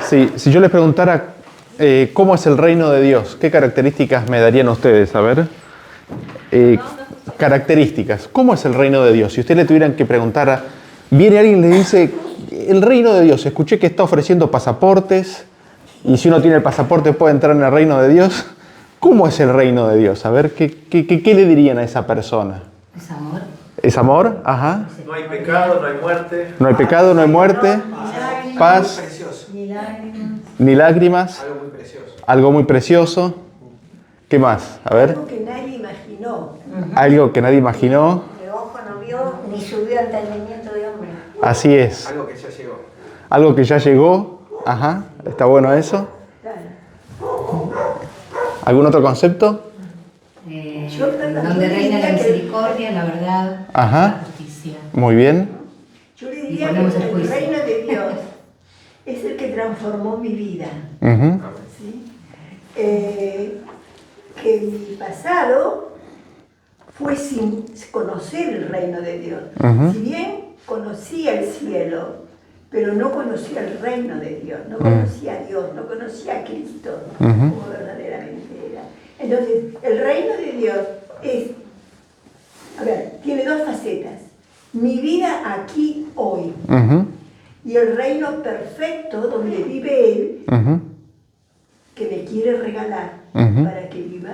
Si yo les preguntara cómo es el reino de Dios, ¿qué características me darían ustedes? A ver. Características. ¿Cómo es el reino de Dios? Si ustedes le tuvieran que preguntar, viene alguien y le dice, el reino de Dios, escuché que está ofreciendo pasaportes, y si uno tiene el pasaporte puede entrar en el reino de Dios. ¿Cómo es el reino de Dios? A ver, ¿qué le dirían a esa persona? Es amor. ¿Es amor? Ajá. No hay pecado, no hay muerte. No hay pecado, no hay muerte, paz, ni lágrimas. Algo muy precioso. Algo muy precioso. ¿Qué más? A ver. Algo que nadie imaginó, Algo que nadie imaginó. que ojo no vio, ni subió al entendimiento de hombre. Así es. Algo que ya llegó. Algo que ya llegó. Ajá. Está bueno eso. Claro. ¿Algún otro concepto? Donde reina la misericordia, la verdad, Ajá. la justicia. Muy bien. Yo le diría ponemos el que el juicio. reino de Dios es el que transformó mi vida. Ujú. ¿Sí? Que mi pasado fue sin conocer el reino de Dios. Ujú. Si bien conocía el cielo, pero no conocía el reino de Dios, no conocía a Dios, no conocía a Cristo como verdaderamente era. Entonces, el reino de Dios es, tiene dos facetas. Mi vida aquí, hoy, Ujú. y el reino perfecto donde vive Él, Ujú. que me quiere regalar Ujú. para que viva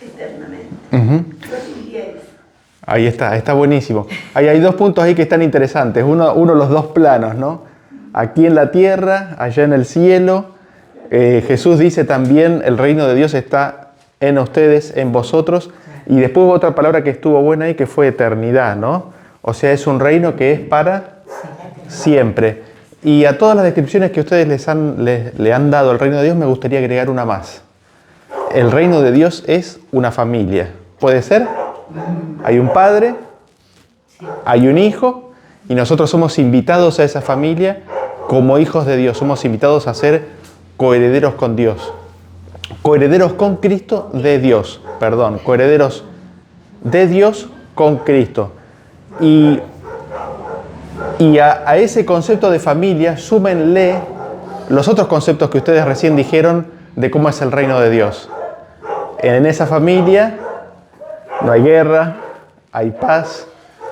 eternamente. Ujú. Yo diría eso. Ahí está buenísimo. Hay dos puntos ahí que están interesantes. Uno, los dos planos, ¿no? Aquí en la tierra, allá en el cielo. Jesús dice también, el reino de Dios está en ustedes, en vosotros. Y después hubo otra palabra que estuvo buena ahí, que fue eternidad, ¿no? O sea, es un reino que es para siempre. Y a todas las descripciones que ustedes le han dado al reino de Dios, me gustaría agregar una más. El reino de Dios es una familia. ¿Puede ser? Hay un padre, hay un hijo, y nosotros somos invitados a esa familia como hijos de Dios. Somos invitados a ser coherederos con Dios. Coherederos con Cristo de Dios. Perdón, coherederos de Dios con Cristo. Y a ese concepto de familia, súmenle los otros conceptos que ustedes recién dijeron de cómo es el reino de Dios. En esa familia no hay guerra, hay paz,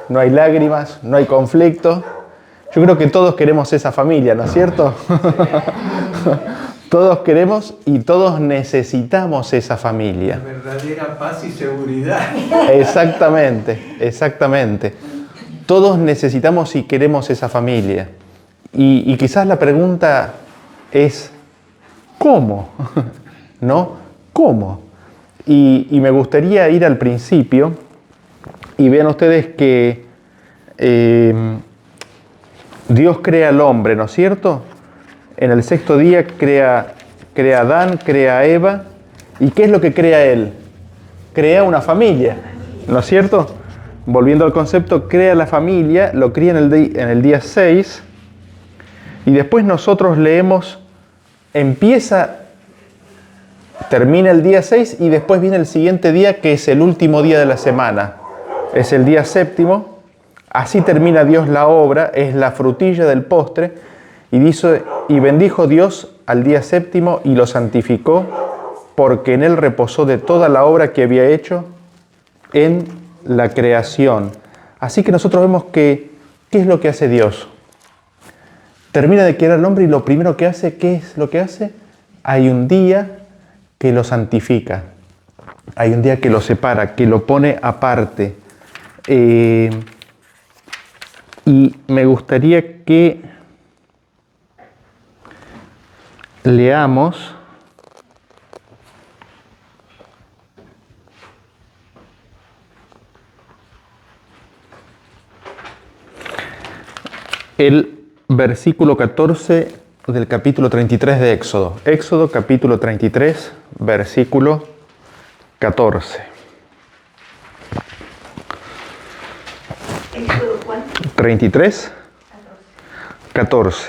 no hay lágrimas, no hay conflicto. Yo creo que todos queremos esa familia, ¿no es cierto? Todos queremos y todos necesitamos esa familia. Verdadera paz y seguridad. Exactamente, exactamente. Todos necesitamos y queremos esa familia. Y quizás la pregunta es, ¿cómo? ¿No? ¿Cómo? Y me gustaría ir al principio y vean ustedes que Dios crea al hombre, ¿no es cierto? En el sexto día crea a Adán, crea a Eva. ¿Y qué es lo que crea él? Crea una familia, ¿no es cierto? Volviendo al concepto, crea la familia, lo cría en el día 6. Y después nosotros leemos, termina el día 6 y después viene el siguiente día, que es el último día de la semana. Es el día 7. Así termina Dios la obra, es la frutilla del postre. Y dice, y bendijo Dios al día 7 y lo santificó, porque en él reposó de toda la obra que había hecho en la creación. Así que nosotros vemos que, ¿qué es lo que hace Dios? Termina de crear al hombre y lo primero que hace, ¿qué es lo que hace? Hay un día que lo santifica. Hay un día que lo separa, que lo pone aparte. Y me gustaría que leamos el versículo 14 del capítulo 33 de Éxodo. Éxodo capítulo 33, versículo 14. ¿Éxodo cuánto? 33, 14.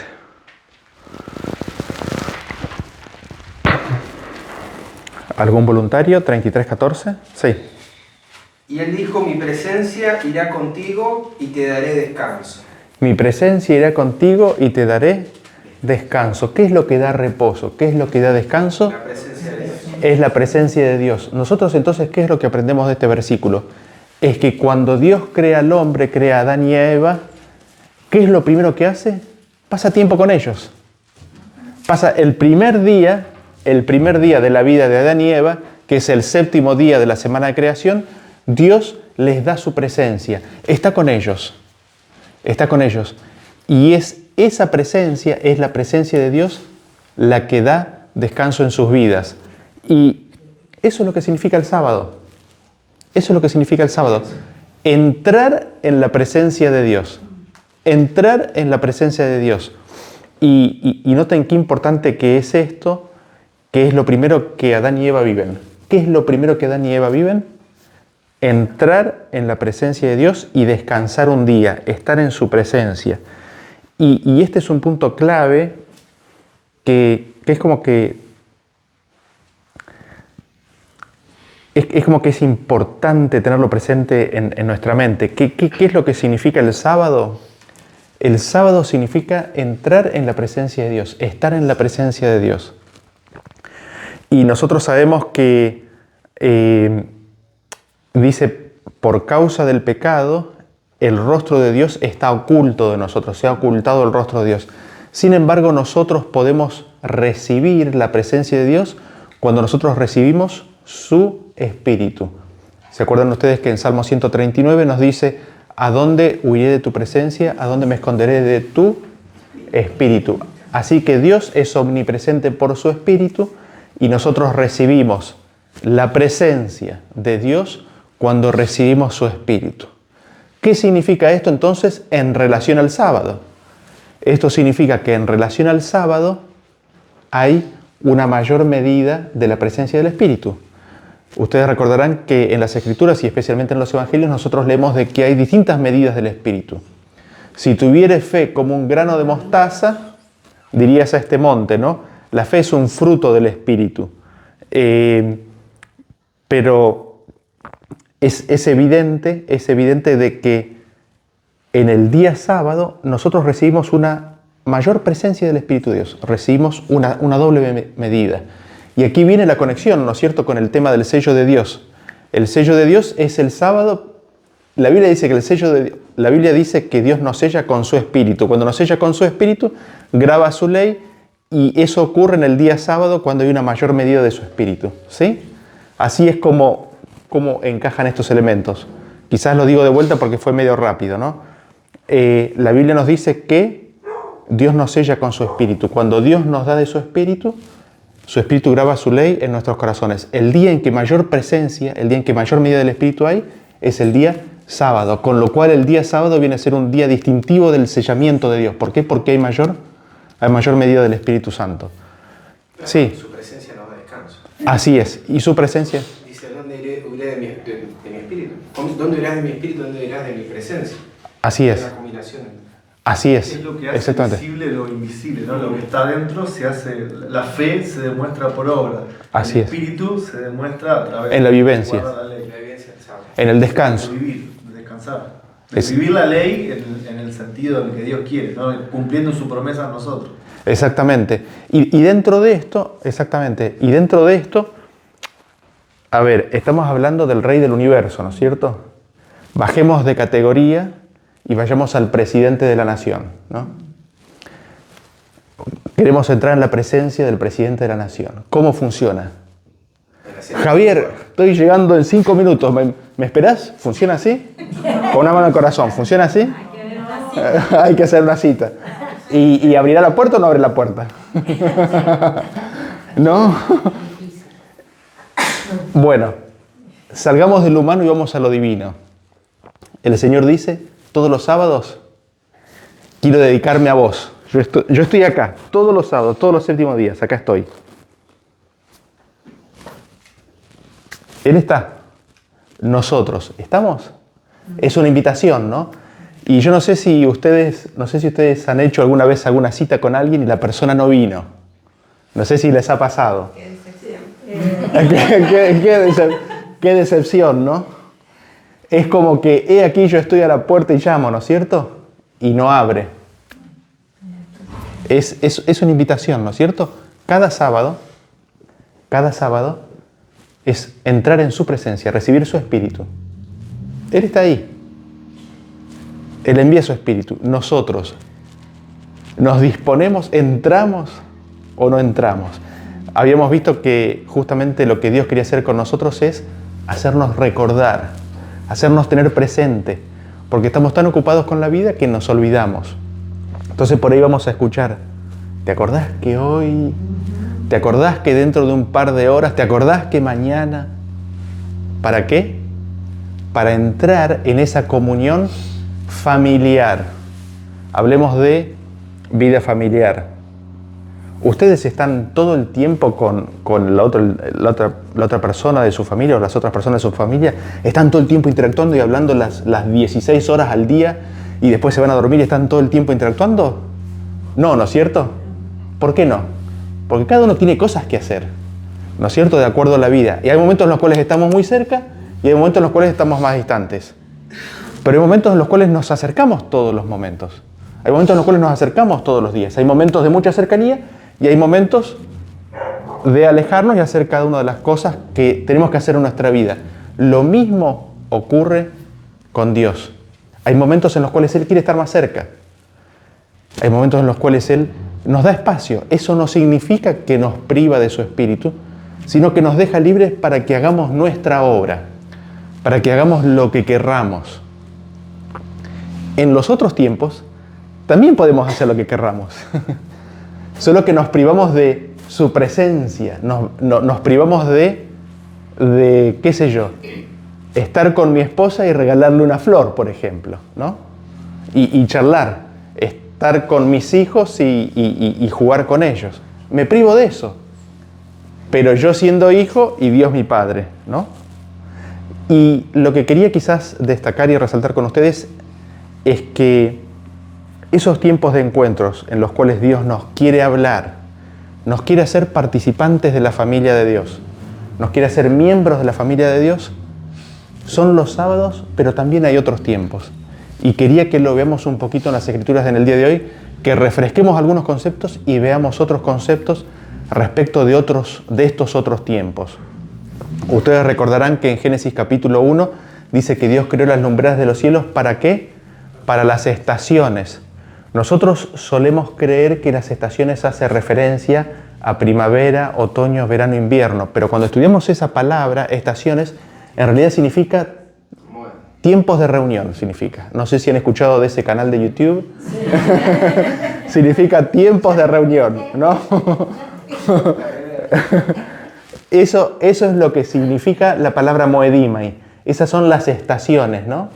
¿Algún voluntario? 33, 14. Sí. Y él dijo, mi presencia irá contigo y te daré descanso. Mi presencia irá contigo y te daré descanso. ¿Qué es lo que da reposo? ¿Qué es lo que da descanso? La presencia de Dios. Es la presencia de Dios. Nosotros entonces, ¿qué es lo que aprendemos de este versículo? Es que cuando Dios crea al hombre, crea a Adán y a Eva, ¿qué es lo primero que hace? Pasa tiempo con ellos. Pasa el primer día de la vida de Adán y Eva, que es el 7º día de la semana de creación, Dios les da su presencia. Está con ellos. Está con ellos. Y esa presencia es la presencia de Dios la que da descanso en sus vidas. Y eso es lo que significa el sábado. Eso es lo que significa el sábado. Entrar en la presencia de Dios. Entrar en la presencia de Dios. Y noten qué importante que es esto, que es lo primero que Adán y Eva viven. ¿Qué es lo primero que Adán y Eva viven? Entrar en la presencia de Dios y descansar un día, estar en su presencia. Y este es un punto clave que es como que es como que es importante tenerlo presente en nuestra mente. ¿Qué es lo que significa el sábado? El sábado significa entrar en la presencia de Dios, estar en la presencia de Dios. Y nosotros sabemos que dice, por causa del pecado, el rostro de Dios está oculto de nosotros, se ha ocultado el rostro de Dios. Sin embargo, nosotros podemos recibir la presencia de Dios cuando nosotros recibimos su Espíritu. ¿Se acuerdan ustedes que en Salmo 139 nos dice, ¿a dónde huiré de tu presencia? ¿A dónde me esconderé de tu Espíritu? Así que Dios es omnipresente por su Espíritu y nosotros recibimos la presencia de Dios cuando recibimos su Espíritu. ¿Qué significa esto entonces en relación al sábado? Esto significa que en relación al sábado hay una mayor medida de la presencia del Espíritu. Ustedes recordarán que en las Escrituras y especialmente en los Evangelios nosotros leemos de que hay distintas medidas del Espíritu. Si tuvieres fe como un grano de mostaza, dirías a este monte, ¿no? La fe es un fruto del Espíritu. Pero es evidente de que en el día sábado nosotros recibimos una mayor presencia del Espíritu de Dios. Recibimos una doble medida. Y aquí viene la conexión, ¿no es cierto?, con el tema del sello de Dios. El sello de Dios es el sábado. La Biblia dice que Dios nos sella con su Espíritu. Cuando nos sella con su Espíritu, graba su ley y eso ocurre en el día sábado cuando hay una mayor medida de su Espíritu. ¿Sí? Así es como encajan estos elementos. Quizás lo digo de vuelta porque fue medio rápido, ¿no? La Biblia nos dice que Dios nos sella con su Espíritu. Cuando Dios nos da de su Espíritu graba su ley en nuestros corazones. El día en que mayor presencia, el día en que mayor medida del Espíritu hay, es el día sábado. Con lo cual el día sábado viene a ser un día distintivo del sellamiento de Dios. ¿Por qué? Porque hay mayor medida del Espíritu Santo. Claro, sí. Su presencia nos da descanso. Así es. ¿Y su presencia? Dice, ¿dónde iré de mi espíritu? ¿Dónde irás de mi espíritu? ¿Dónde irás de mi presencia? Así es. Una combinación. Así es. Es lo que hace visible lo invisible, ¿no? Lo que está adentro se hace, la fe se demuestra por obra. Así el es. espíritu se demuestra a través en la vivencia. La ley. La evidencia del sábado. En el descanso. De vivir, de descansar. De vivir la ley en el sentido en el que Dios quiere, ¿no? Cumpliendo su promesa a nosotros. Exactamente. Y dentro de esto, a ver, estamos hablando del Rey del Universo, ¿no es cierto? Bajemos de categoría y vayamos al presidente de la nación, ¿no? Queremos entrar en la presencia del presidente de la nación. ¿Cómo funciona? Javier, estoy llegando en 5 minutos. ¿Me esperás? ¿Funciona así? Con una mano al corazón. ¿Funciona así? Hay que hacer una cita. ¿Y abrirá la puerta o no abre la puerta? ¿No? Bueno, salgamos de lo humano y vamos a lo divino. El Señor dice, todos los sábados quiero dedicarme a vos. Yo estoy acá, todos los sábados, todos los 7 días, acá estoy. Él está. Nosotros, ¿estamos? Es una invitación, ¿no? Y yo no sé si ustedes han hecho alguna vez alguna cita con alguien y la persona no vino. No sé si les ha pasado. Qué decepción, ¿no? Es como que, aquí yo estoy a la puerta y llamo, ¿no es cierto? Y no abre. Es una invitación, ¿no es cierto? Cada sábado es entrar en su presencia, recibir su espíritu. Él está ahí. Él envía su espíritu. Nosotros nos disponemos, entramos o no entramos. Habíamos visto que justamente lo que Dios quería hacer con nosotros es hacernos recordar, hacernos tener presente, porque estamos tan ocupados con la vida que nos olvidamos. Entonces por ahí vamos a escuchar, ¿te acordás que hoy? ¿Te acordás que dentro de un par de horas? ¿Te acordás que mañana? ¿Para qué? Para entrar en esa comunión familiar. Hablemos de vida familiar. ¿Ustedes están todo el tiempo con la otra persona de su familia o las otras personas de su familia? ¿Están todo el tiempo interactuando y hablando las 16 horas al día y después se van a dormir y están todo el tiempo interactuando? No, ¿no es cierto? ¿Por qué no? Porque cada uno tiene cosas que hacer, ¿no es cierto? De acuerdo a la vida. Y hay momentos en los cuales estamos muy cerca y hay momentos en los cuales estamos más distantes. Pero hay momentos en los cuales nos acercamos todos los momentos. Hay momentos en los cuales nos acercamos todos los días. Hay momentos de mucha cercanía y hay momentos de alejarnos y hacer cada una de las cosas que tenemos que hacer en nuestra vida. Lo mismo ocurre con Dios. Hay momentos en los cuales Él quiere estar más cerca. Hay momentos en los cuales Él nos da espacio. Eso no significa que nos priva de su espíritu, sino que nos deja libres para que hagamos nuestra obra, para que hagamos lo que querramos. En los otros tiempos también podemos hacer lo que querramos. Solo que nos privamos de su presencia, nos privamos de, qué sé yo, estar con mi esposa y regalarle una flor, por ejemplo, ¿no? Y charlar, estar con mis hijos y jugar con ellos. Me privo de eso, pero yo siendo hijo y Dios mi Padre, ¿no? Y lo que quería quizás destacar y resaltar con ustedes es que esos tiempos de encuentros en los cuales Dios nos quiere hablar, nos quiere hacer participantes de la familia de Dios, nos quiere hacer miembros de la familia de Dios, son los sábados, pero también hay otros tiempos. Y quería que lo veamos un poquito en las Escrituras en el día de hoy, que refresquemos algunos conceptos y veamos otros conceptos respecto de estos otros tiempos. Ustedes recordarán que en Génesis capítulo 1 dice que Dios creó las lumbreras de los cielos, ¿para qué? Para las estaciones. Nosotros solemos creer que las estaciones hacen referencia a primavera, otoño, verano, invierno, pero cuando estudiamos esa palabra, estaciones, en realidad significa tiempos de reunión, significa. No sé si han escuchado de ese canal de YouTube. Sí. Significa tiempos de reunión, ¿no? Eso es lo que significa la palabra moedimai. Esas son las estaciones, ¿no?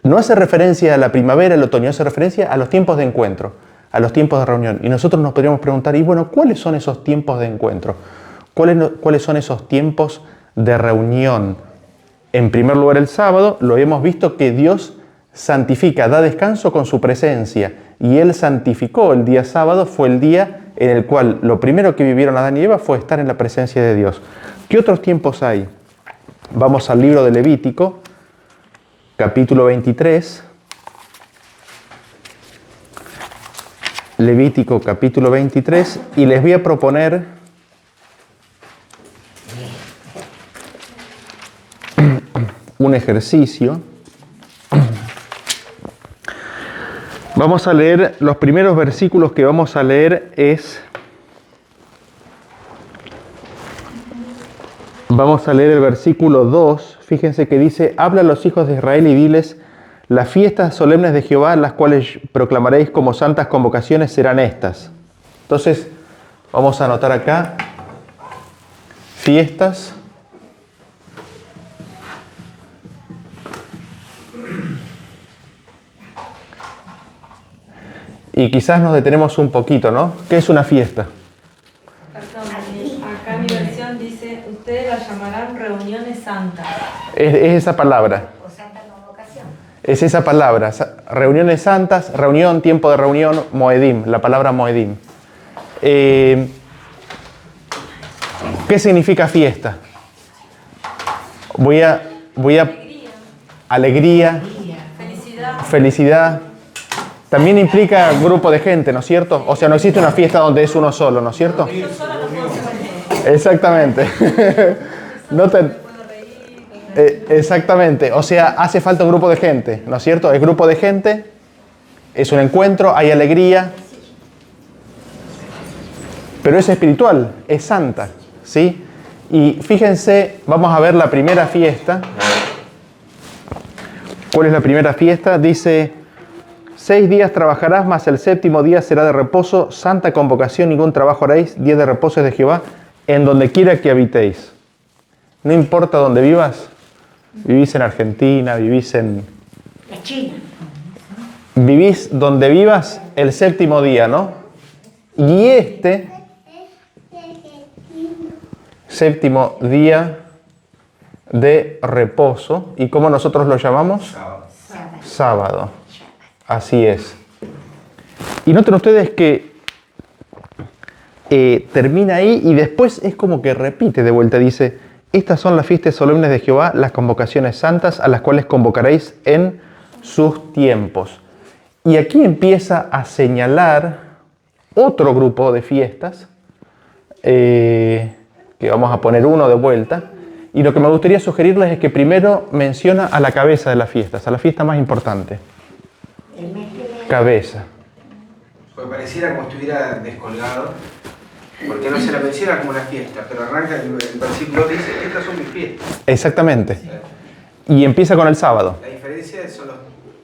No hace referencia a la primavera, el otoño, hace referencia a los tiempos de encuentro, a los tiempos de reunión. Y nosotros nos podríamos preguntar, y bueno, ¿cuáles son esos tiempos de encuentro? ¿Cuáles son esos tiempos de reunión? En primer lugar, el sábado, lo hemos visto que Dios santifica, da descanso con su presencia. Y Él santificó el día sábado, fue el día en el cual lo primero que vivieron Adán y Eva fue estar en la presencia de Dios. ¿Qué otros tiempos hay? Vamos al libro de Levítico, capítulo 23. Levítico, capítulo 23. Y les voy a proponer un ejercicio. Vamos a leer, los primeros versículos que vamos a leer vamos a leer el versículo 2, fíjense que dice, habla a los hijos de Israel y diles, las fiestas solemnes de Jehová, las cuales proclamaréis como santas convocaciones, serán estas. Entonces, vamos a anotar acá, fiestas y quizás nos detenemos un poquito, ¿no? ¿Qué es una fiesta? Perdón, acá mi versión dice, ustedes la llamarán reuniones santas. Es esa palabra. O santa convocación. Es esa palabra. Reuniones santas, reunión, tiempo de reunión, moedim, la palabra moedim. ¿Qué significa fiesta? Voy a alegría, Felicidad. felicidad. también implica grupo de gente, ¿no es cierto? O sea, no existe una fiesta donde es uno solo, ¿no es cierto? Exactamente. No te... exactamente. O sea, hace falta un grupo de gente, ¿no es cierto? Es grupo de gente, es un encuentro, hay alegría. Pero es espiritual, es santa, ¿sí? Y fíjense, vamos a ver la primera fiesta. ¿Cuál es la primera fiesta? Dice, 6 días trabajarás, mas el 7º día será de reposo, santa convocación, ningún trabajo haréis, día de reposo es de Jehová, en donde quiera que habitéis. No importa dónde vivas, vivís en Argentina, vivís en... La China. Vivís donde vivas el 7º día, ¿no? Y este 7º día de reposo, ¿y cómo nosotros lo llamamos? Sábado. Así es. Y noten ustedes que termina ahí y después es como que repite de vuelta. Dice, estas son las fiestas solemnes de Jehová, las convocaciones santas a las cuales convocaréis en sus tiempos. Y aquí empieza a señalar otro grupo de fiestas, que vamos a poner uno de vuelta. Y lo que me gustaría sugerirles es que primero menciona a la cabeza de las fiestas, a la fiesta más importante. Cabeza. Pues pareciera como estuviera descolgado, porque no se la menciona como una fiesta, pero arranca el versículo dice, estas son mis fiestas. Exactamente. Y empieza con el sábado. La diferencia son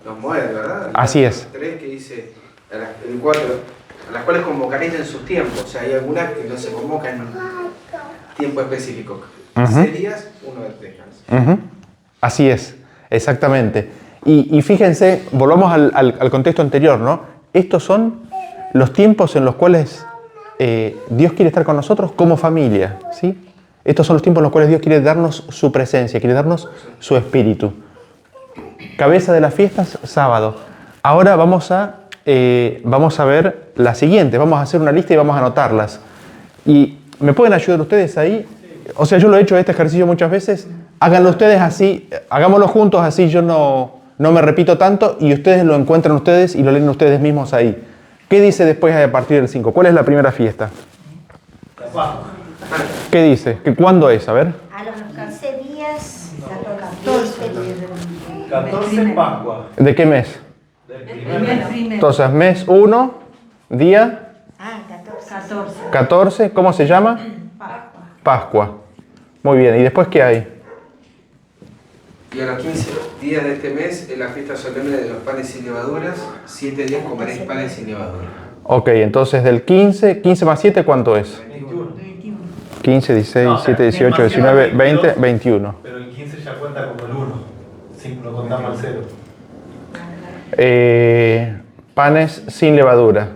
los moed, ¿verdad? Así es. 3 que dice, el 4, a las cuales convocaréis en sus tiempos. O sea, hay algunas que no se convocan en tiempo específico. 6 días, uno de descanso. Así es, exactamente. Y fíjense, volvamos al contexto anterior, ¿no? Estos son los tiempos en los cuales Dios quiere estar con nosotros como familia, ¿sí? Estos son los tiempos en los cuales Dios quiere darnos su presencia, quiere darnos su espíritu. Cabeza de las fiestas, sábado. Ahora vamos a ver la siguiente, vamos a hacer una lista y vamos a anotarlas. ¿Y me pueden ayudar ustedes ahí? O sea, yo lo he hecho este ejercicio muchas veces. Háganlo ustedes así, hagámoslo juntos así, yo no me repito tanto y ustedes lo encuentran ustedes y lo leen ustedes mismos ahí. ¿Qué dice después a partir del 5? ¿Cuál es la primera fiesta? La Pascua. ¿Qué dice? ¿Cuándo es? A ver. A los 15 días, 14 Pascua. ¿De qué mes? Del primer mes. Entonces, mes 1, día 14. ¿Cómo se llama? Pascua. Muy bien. ¿Y después qué hay? Y a los 15 días de este mes es la fiesta solemne de los panes sin levaduras. 7 días comeréis panes sin levadura. Ok, entonces del 15 más 7, ¿cuánto es? 21. 15, 16, No, 17, me 18, imagino 19, 20, 22, 21. Pero el 15 ya cuenta como el 1. Si lo contamos al 0. Panes sin levadura.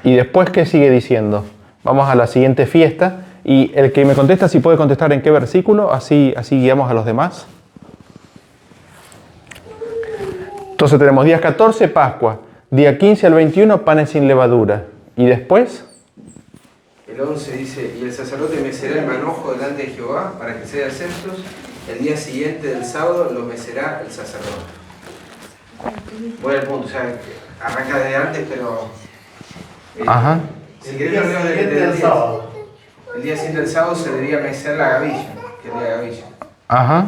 Y después, ¿qué sigue diciendo? Vamos a la siguiente fiesta. Y el que me contesta, si puede contestar en qué versículo, así guiamos a los demás. Entonces tenemos días 14, Pascua. Día 15 al 21, panes sin levadura. Y después... El 11 dice, y el sacerdote mecerá el manojo delante de Jehová para que sea censos. El día siguiente del sábado lo mecerá el sacerdote. Voy al punto, o sea, arranca desde antes, pero... Ajá. Si El querés, día lo leo siguiente del del día. sábado. El día siguiente del sábado se debería mecer la gavilla, que es el día de gavilla. Ajá.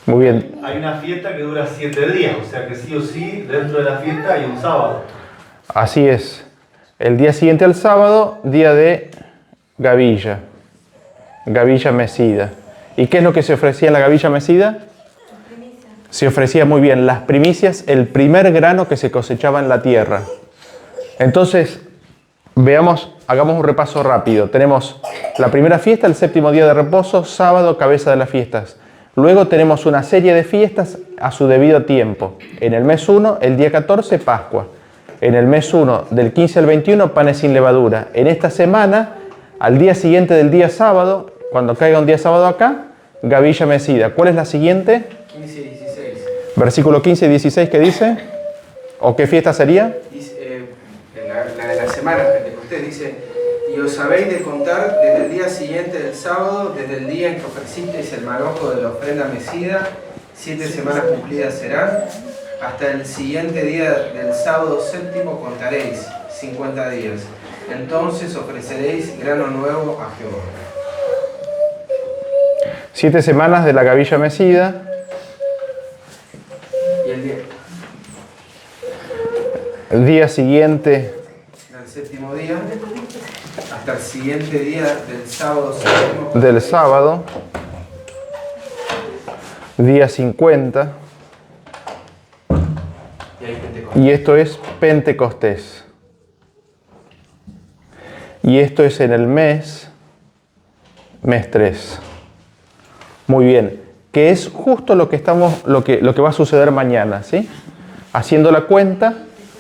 Muy bien. Hay una fiesta que dura 7 días, o sea que sí o sí, dentro de la fiesta hay un sábado. Así es. El día siguiente al sábado, día de gavilla. Gavilla mecida. ¿Y qué es lo que se ofrecía en la gavilla mecida? Se ofrecía muy bien las primicias, el primer grano que se cosechaba en la tierra. Entonces, hagamos un repaso rápido. Tenemos la primera fiesta, el 7º día de reposo, sábado, cabeza de las fiestas. Luego tenemos una serie de fiestas a su debido tiempo. En el mes 1, el día 14, Pascua. En el mes 1, del 15 al 21, panes sin levadura. En esta semana, al día siguiente del día sábado, cuando caiga un día sábado acá, gavilla mecida. ¿Cuál es la siguiente? 15 y 16. Versículo 15 y 16, ¿qué dice? ¿O qué fiesta sería? Dice, la de la semana, Pentecostés, dice, y os habéis de contar desde el día siguiente del sábado, desde el día en que ofrecisteis el manojo de la ofrenda mecida, 7 semanas cumplidas serán. Hasta el siguiente día del sábado séptimo contaréis 50 días. Entonces ofreceréis grano nuevo a Jehová. 7 semanas de la gavilla mecida. Y El día siguiente el séptimo día, hasta el siguiente día del sábado séptimo. del sábado, día 50, Y ahí Pentecostés. y esto es Pentecostés. Y esto es en el mes 3. Muy bien, que es justo lo que va a suceder mañana, ¿sí? Haciendo la cuenta,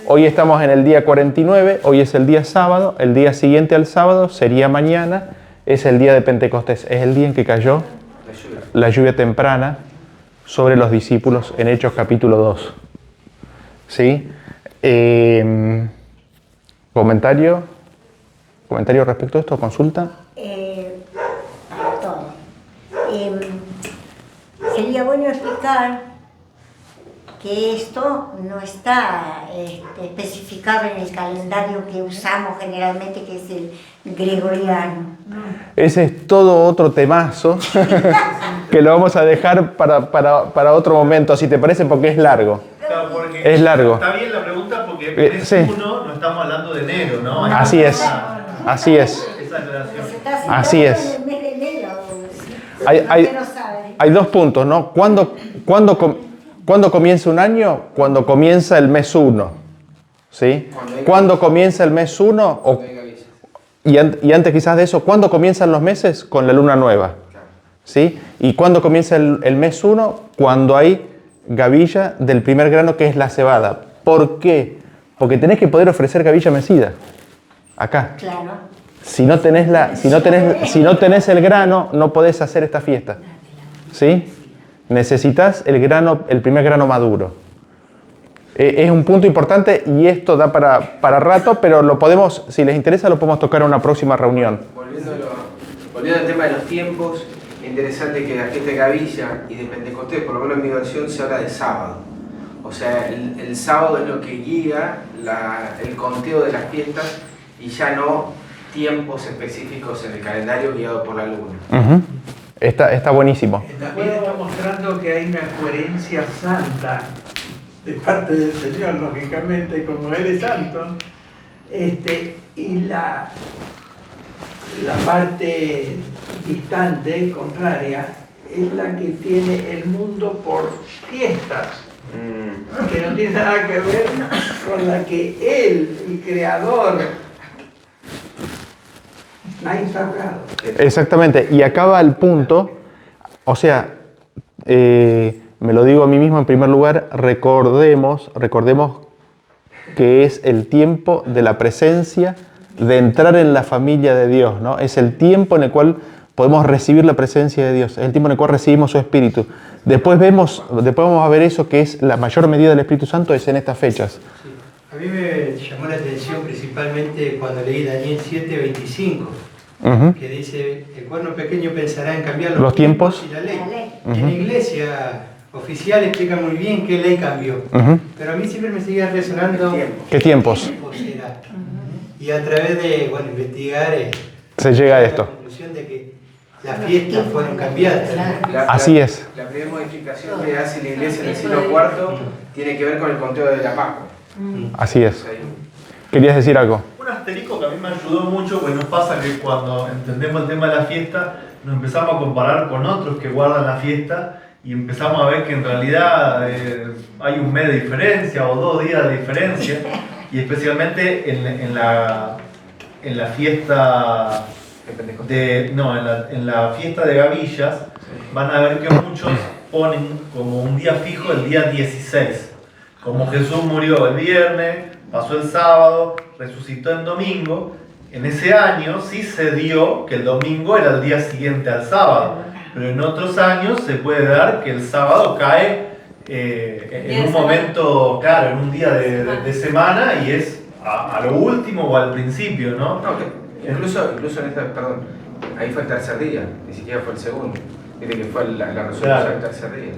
hoy estamos en el día 49, hoy es el día sábado, el día siguiente al sábado sería mañana, es el día de Pentecostés, es el día en que cayó la lluvia temprana sobre los discípulos en Hechos capítulo 2. ¿Sí? ¿Comentario respecto a esto? ¿Consulta? Todo. Sería bueno explicar que esto no está especificado en el calendario que usamos generalmente, que es el gregoriano. Ese es todo otro temazo que lo vamos a dejar para otro momento, si te parece, porque es largo. Claro, porque Es largo. Está bien la pregunta porque mes Sí. 1 no estamos hablando de enero, ¿no? Así es, así es. Esa aclaración. Se está citando Así es. en el mes de enero. Hay no sabe. 2 puntos, ¿no? ¿Cuándo comienza un año? Cuando comienza el mes 1. ¿Sí? ¿Cuándo comienza el mes 1? Y antes quizás de eso, ¿cuándo comienzan los meses? Con la luna nueva. ¿Sí? ¿Y cuándo comienza el mes 1? Cuando hay gavilla del primer grano, que es la cebada. ¿Por qué? Porque tenés que poder ofrecer gavilla mecida. Acá. Claro. Si no tenés el grano, no podés hacer esta fiesta. ¿Sí? Necesitas el primer grano maduro. Es un punto importante y esto da para rato, pero lo podemos, si les interesa, lo podemos tocar en una próxima reunión. Volviendo al tema de los tiempos, es interesante que la fiesta de Gavilla y de Pentecostés, por lo menos en mi versión, se habla de sábado. O sea, el sábado es lo que guía el conteo de las fiestas y ya no tiempos específicos en el calendario guiado por la luna. Uh-huh. Está buenísimo. También está mostrando que hay una coherencia santa de parte del Señor, lógicamente, como Él es santo, y la parte distante, contraria, es la que tiene el mundo por fiestas, que no tiene nada que ver con la que Él, el Creador, ha instaurado. Exactamente, y acá va el punto, o sea, me lo digo a mí mismo en primer lugar, recordemos que es el tiempo de la presencia, de entrar en la familia de Dios, ¿no? Es el tiempo en el cual podemos recibir la presencia de Dios, es el tiempo en el cual recibimos su Espíritu. Después vamos a ver eso, que es la mayor medida del Espíritu Santo, es en estas fechas. Sí. A mí me llamó la atención principalmente cuando leí Daniel 7:25. Uh-huh. Que dice, el cuerno pequeño pensará en cambiar los tiempos y la ley. La ley. Y en la iglesia oficial explica muy bien qué ley cambió. Uh-huh. Pero a mí siempre me sigue resonando ¿Qué tiempos? será. Y a través de investigar Se llega a esto. la conclusión de que las fiestas fueron cambiadas. Así es. La primera modificación que hace la iglesia en el siglo IV tiene que ver con el conteo de la Pascua. Así es. ¿Querías decir algo? Un asterisco que a mí me ayudó mucho, pues nos pasa que cuando entendemos el tema de la fiesta, nos empezamos a comparar con otros que guardan la fiesta y empezamos a ver que en realidad hay un mes de diferencia o 2 días de diferencia, y especialmente en la fiesta en la fiesta de Gavillas van a ver que muchos ponen como un día fijo el día 16. Como Jesús murió el viernes, pasó el sábado, resucitó el domingo, en ese año sí se dio que el domingo era el día siguiente al sábado, pero en otros años se puede dar que el sábado cae en un momento, claro, en un día de semana y es a lo último o al principio, ¿no? No, que incluso en esta, perdón, ahí fue el tercer día, ni siquiera fue el segundo. Dice que fue la resurrección del tercer día.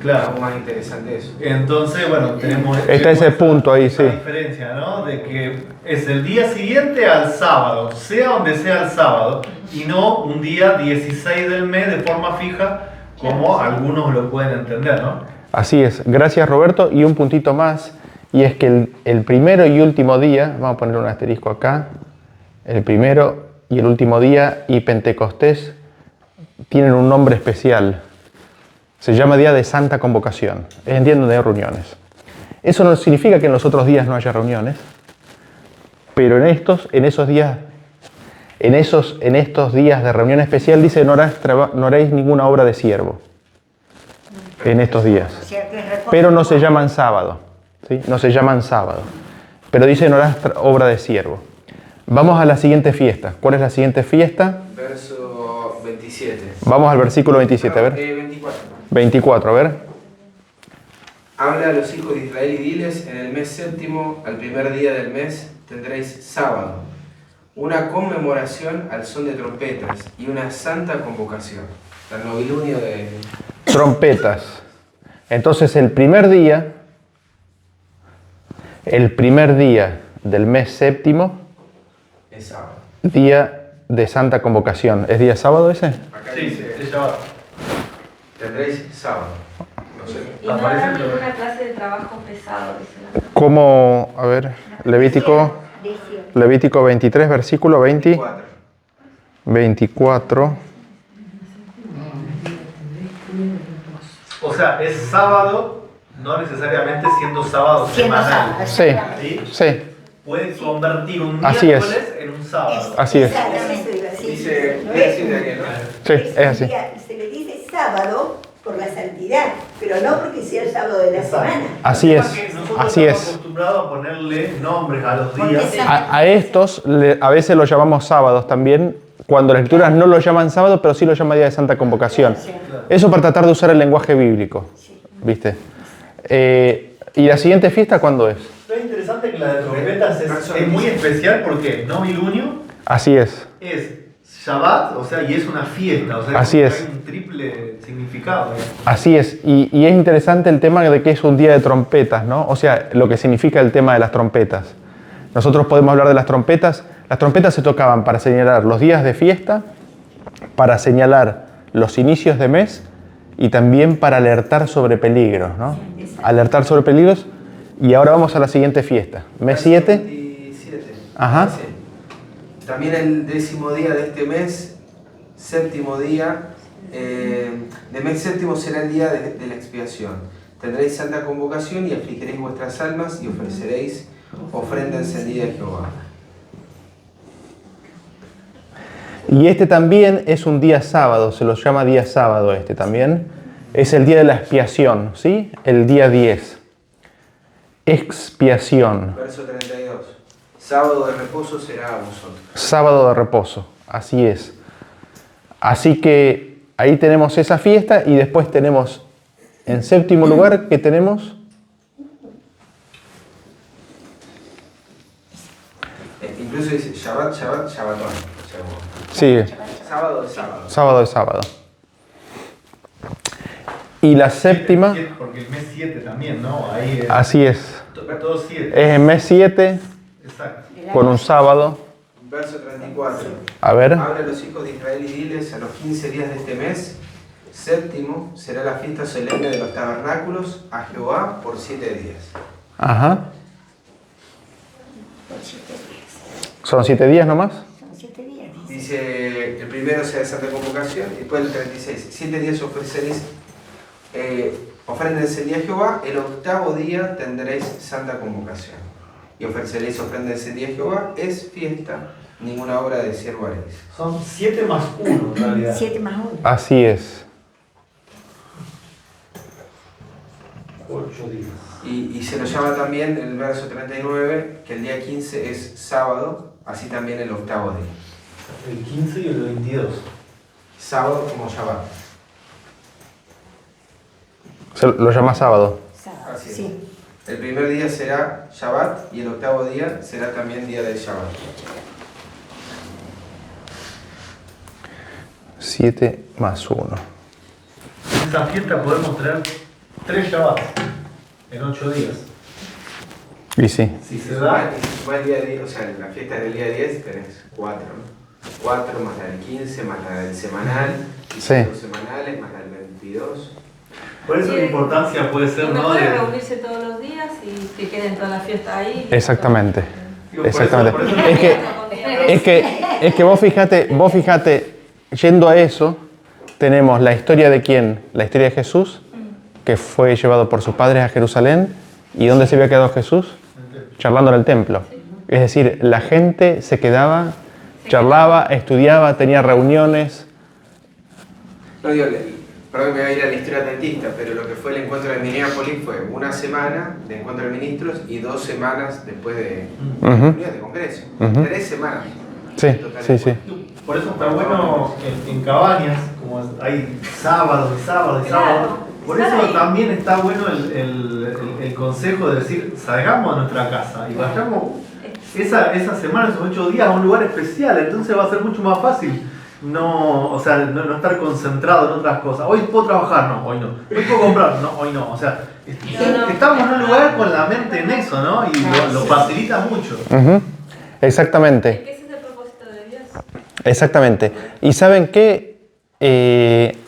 Claro. Algo más interesante eso. Entonces, bueno, tenemos Está ese punto ahí, esa sí. diferencia, ¿no? De que es el día siguiente al sábado, sea donde sea el sábado, y no un día 16 del mes de forma fija, como algunos lo pueden entender, ¿no? Así es. Gracias, Roberto. Y un puntito más, y es que el primero y último día, vamos a poner un asterisco acá, el primero y el último día y Pentecostés tienen un nombre especial. Se llama Día de Santa Convocación. Es el día donde hay reuniones. Eso no significa que en los otros días no haya reuniones, pero en estos días de reunión especial dice no haréis ninguna obra de siervo en estos días. O sea, que es reposo. Pero no se llaman sábado, ¿sí? No se llaman sábado. Pero dice no harás obra de siervo. Vamos a la siguiente fiesta. ¿Cuál es la siguiente fiesta? Verso 27. Vamos al versículo 27, a ver. 24. 24, a ver. Habla a los hijos de Israel y diles, en el mes séptimo, al primer día del mes, tendréis sábado, una conmemoración al son de trompetas y una santa convocación. El novilunio de... Trompetas. Entonces el primer día del mes séptimo, es sábado. día de Santa Convocación. ¿Es día sábado ese? Acá Sí, dice, es sábado. tendréis sábado. No sé. Y no habrá ninguna clase de trabajo pesado, dice la Biblia. Como, a ver, Levítico 23, versículo 24. 24. O sea, es sábado, no necesariamente siendo sábado Siendo semanal. sábado. Sí, ¿Sí? sí, Puede convertir un Así es. miércoles en un sábado. así es. Exactamente. Dice, No voy a es decir de aquí, ¿no? Sí, es así. Se le dice sábado por la santidad, pero no porque sea el sábado de la Exacto. semana. Así es, Porque nosotros así estamos es. acostumbrados a ponerle nombres a los Porque días. A estos a veces los llamamos sábados también, cuando las escrituras no lo llaman sábado, pero sí lo llama Día de Santa Convocación. Eso para tratar de usar el lenguaje bíblico, ¿viste? ¿Y la siguiente fiesta cuándo es? Es interesante que la de trompetas es muy especial porque novilunio Así es. es Shabbat, o sea, y es una fiesta, o sea, Así hay es. un triple significado. Así es, y es interesante el tema de que es un día de trompetas, ¿no? O sea, lo que significa el tema de las trompetas. Nosotros podemos hablar de las trompetas. Las trompetas se tocaban para señalar los días de fiesta, para señalar los inicios de mes y también para alertar sobre peligros, ¿no? Alertar sobre peligros. Y ahora vamos a la siguiente fiesta. Mes 7. 27. Ajá. Dice, también el 10º día de este mes, séptimo día, de mes séptimo será el día de la expiación. Tendréis santa convocación y afligiréis vuestras almas y ofreceréis ofrenda encendida a Jehová. Y este también es un día sábado, se lo llama día sábado este también. Es el día de la expiación, ¿sí? El día 10. Expiación. Verso 32. Sábado de reposo será a vosotros. Sábado de reposo, así es. Así que ahí tenemos esa fiesta y después tenemos, en séptimo lugar, ¿qué tenemos? Incluso dice Shabbat, Shabbat, Shabbatón. Sí, Sábado de sábado. sábado de sábado. Y la séptima, Porque el mes 7 también, ¿no? Ahí es así es. todo 7. Es en mes 7 Exacto. con un sábado. Verso 34. A ver, Habla a los hijos de Israel y diles, a los 15 días de este mes, séptimo, será la fiesta solemne de los tabernáculos a Jehová por 7 días. ajá. ¿Son 7 días nomás? Son 7 días. Dice, el primero será Santa Convocación, y después el 36. 7 días ofreceréis ofrenda encendida a Jehová, el octavo día tendréis Santa Convocación. Y ofreceréis ofrenda encendida a Jehová, es fiesta, ninguna obra de siervo haréis. Son 7 más 1 en realidad. 7 más 1. Así es. 8 días. Y se lo llama también el verso 39, que el día 15 es sábado, así también el octavo día. El 15 y el 22. Sábado como Shabbat. Se lo llama sábado. Así es. Sí. El primer día será Shabbat y el octavo día será también día de Shabbat. 7 más 1. En esa fiesta podemos tener 3 Shabbats en 8 días. Y sí. Si Y se sumás da, el día 10, o sea, en la fiesta del día 10 tenés 4, ¿no? 4 más la del 15, más la del semanal, y Sí. 2 semanales, más la del 22. por eso la importancia puede ser, Lo ¿no? mejor es De, reunirse todos los días y que queden toda la fiesta ahí. Exactamente. digo, por eso- Exactamente. por eso- Es que vos fíjate, yendo a eso, tenemos la historia de quién, la historia de Jesús, que fue llevado por sus padres a Jerusalén. ¿Y dónde se había quedado Jesús? Charlando en el templo. Es decir, la gente se quedaba, charlaba, estudiaba, tenía reuniones. No digo, perdón que me voy a ir a la historia adventista, pero lo que fue el encuentro de Minneapolis fue una semana de encuentro de ministros y 2 semanas después de congreso. Ujú. 3 semanas. Sí, Total sí, sí. encuentro. por eso está bueno en Cabañas, como hay sábados y sábados y Claro, sábados. Por estar eso ahí. también está bueno el consejo de decir, salgamos de nuestra casa y vayamos esa semana, esos 8 días a un lugar especial. Entonces va a ser mucho más fácil no estar concentrado en otras cosas. Hoy puedo trabajar, no, hoy no. Hoy puedo comprar, no, hoy no. O sea, No. estamos en un lugar con la mente en eso, ¿no? Y lo facilita mucho. Ujú. Exactamente. Que ese es el propósito de Dios. Exactamente. Y saben qué,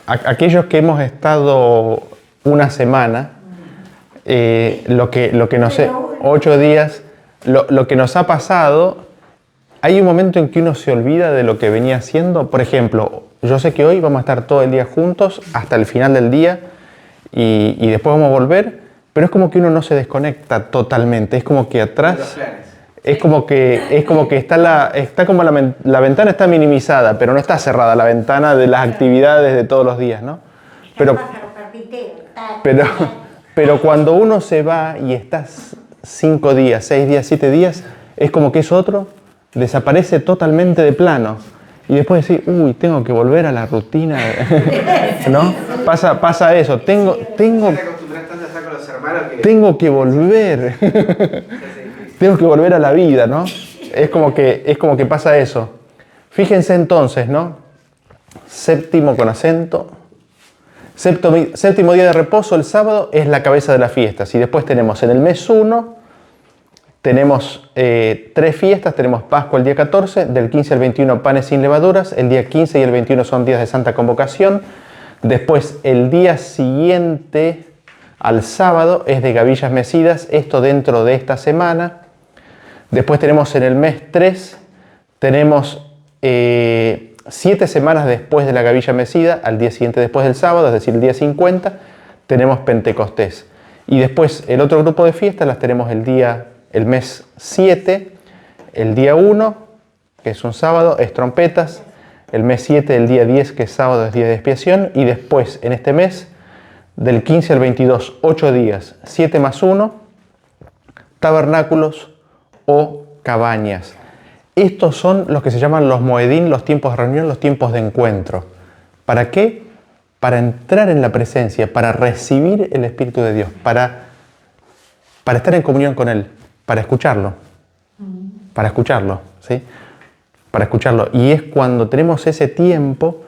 aquellos que hemos estado una semana, lo que nos 8 días, lo que nos ha pasado, hay un momento en que uno se olvida de lo que venía haciendo. Por ejemplo, yo sé que hoy vamos a estar todo el día juntos hasta el final del día y después vamos a volver, pero es como que uno no se desconecta totalmente. Es como que Los atrás... planes. Es como que está como la ventana está minimizada, pero no está cerrada la ventana de las actividades de todos los días, ¿no? Pero, pero cuando uno se va y estás 5 días, 6 días, 7 días, es como que es otro, desaparece totalmente de plano. Y después decir, uy, tengo que volver a la rutina, ¿no? Pasa eso, tengo Ya te acostumbras tanto a estar con los hermanos que volver. se hace difícil. Tengo que volver a la vida, ¿no? Es como que pasa eso. Fíjense entonces, ¿no? Séptimo con acento. Séptimo día de reposo, el sábado, es la cabeza de las fiestas. Y después tenemos en el mes 1, tenemos 3 fiestas. Tenemos Pascua el día 14, del 15 al 21 panes sin levaduras. El día 15 y el 21 son días de Santa Convocación. Después el día siguiente al sábado es de gavillas mecidas, esto dentro de esta semana. Después tenemos en el mes 3, tenemos 7 semanas después de la gavilla mecida, al día siguiente después del sábado, es decir, el día 50, tenemos Pentecostés. Y después el otro grupo de fiestas las tenemos el mes 7, el día 1, que es un sábado, es trompetas. El mes 7, el día 10, que es sábado, es día de expiación. Y después, en este mes, del 15 al 22, 8 días, 7 más 1, tabernáculos o cabañas. Estos son los que se llaman los moedín, los tiempos de reunión, los tiempos de encuentro. ¿Para qué? Para entrar en la presencia, para recibir el Espíritu de Dios, para estar en comunión con Él, para escucharlo, ¿sí? Para escucharlo. Y es cuando tenemos ese tiempo,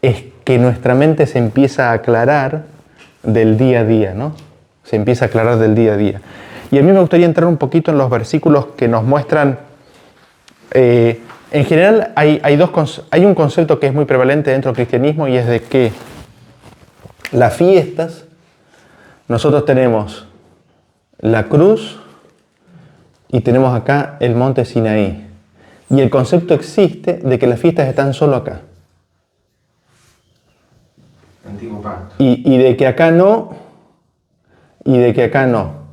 es que nuestra mente se empieza a aclarar del día a día, ¿no? Se empieza a aclarar del día a día. Y a mí me gustaría entrar un poquito en los versículos que nos muestran. En general hay un concepto que es muy prevalente dentro del cristianismo, y es de que las fiestas, nosotros tenemos la cruz y tenemos acá el monte Sinaí. Y el concepto existe de que las fiestas están solo acá. Antiguo pacto. Y de que acá no, y de que acá no.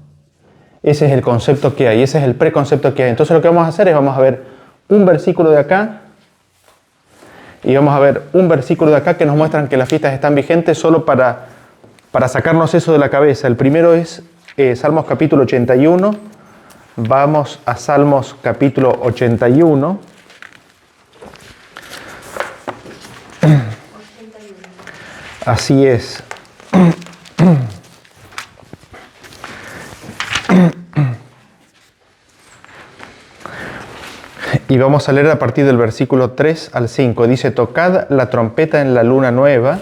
Ese es el concepto que hay, ese es el preconcepto que hay. Entonces lo que vamos a hacer es, vamos a ver un versículo de acá y vamos a ver un versículo de acá que nos muestran que las fiestas están vigentes, solo para sacarnos eso de la cabeza. El primero es Salmos capítulo 81. Vamos a Salmos capítulo 81. Así es. Y vamos a leer a partir del versículo 3 al 5. Dice: tocad la trompeta en la luna nueva.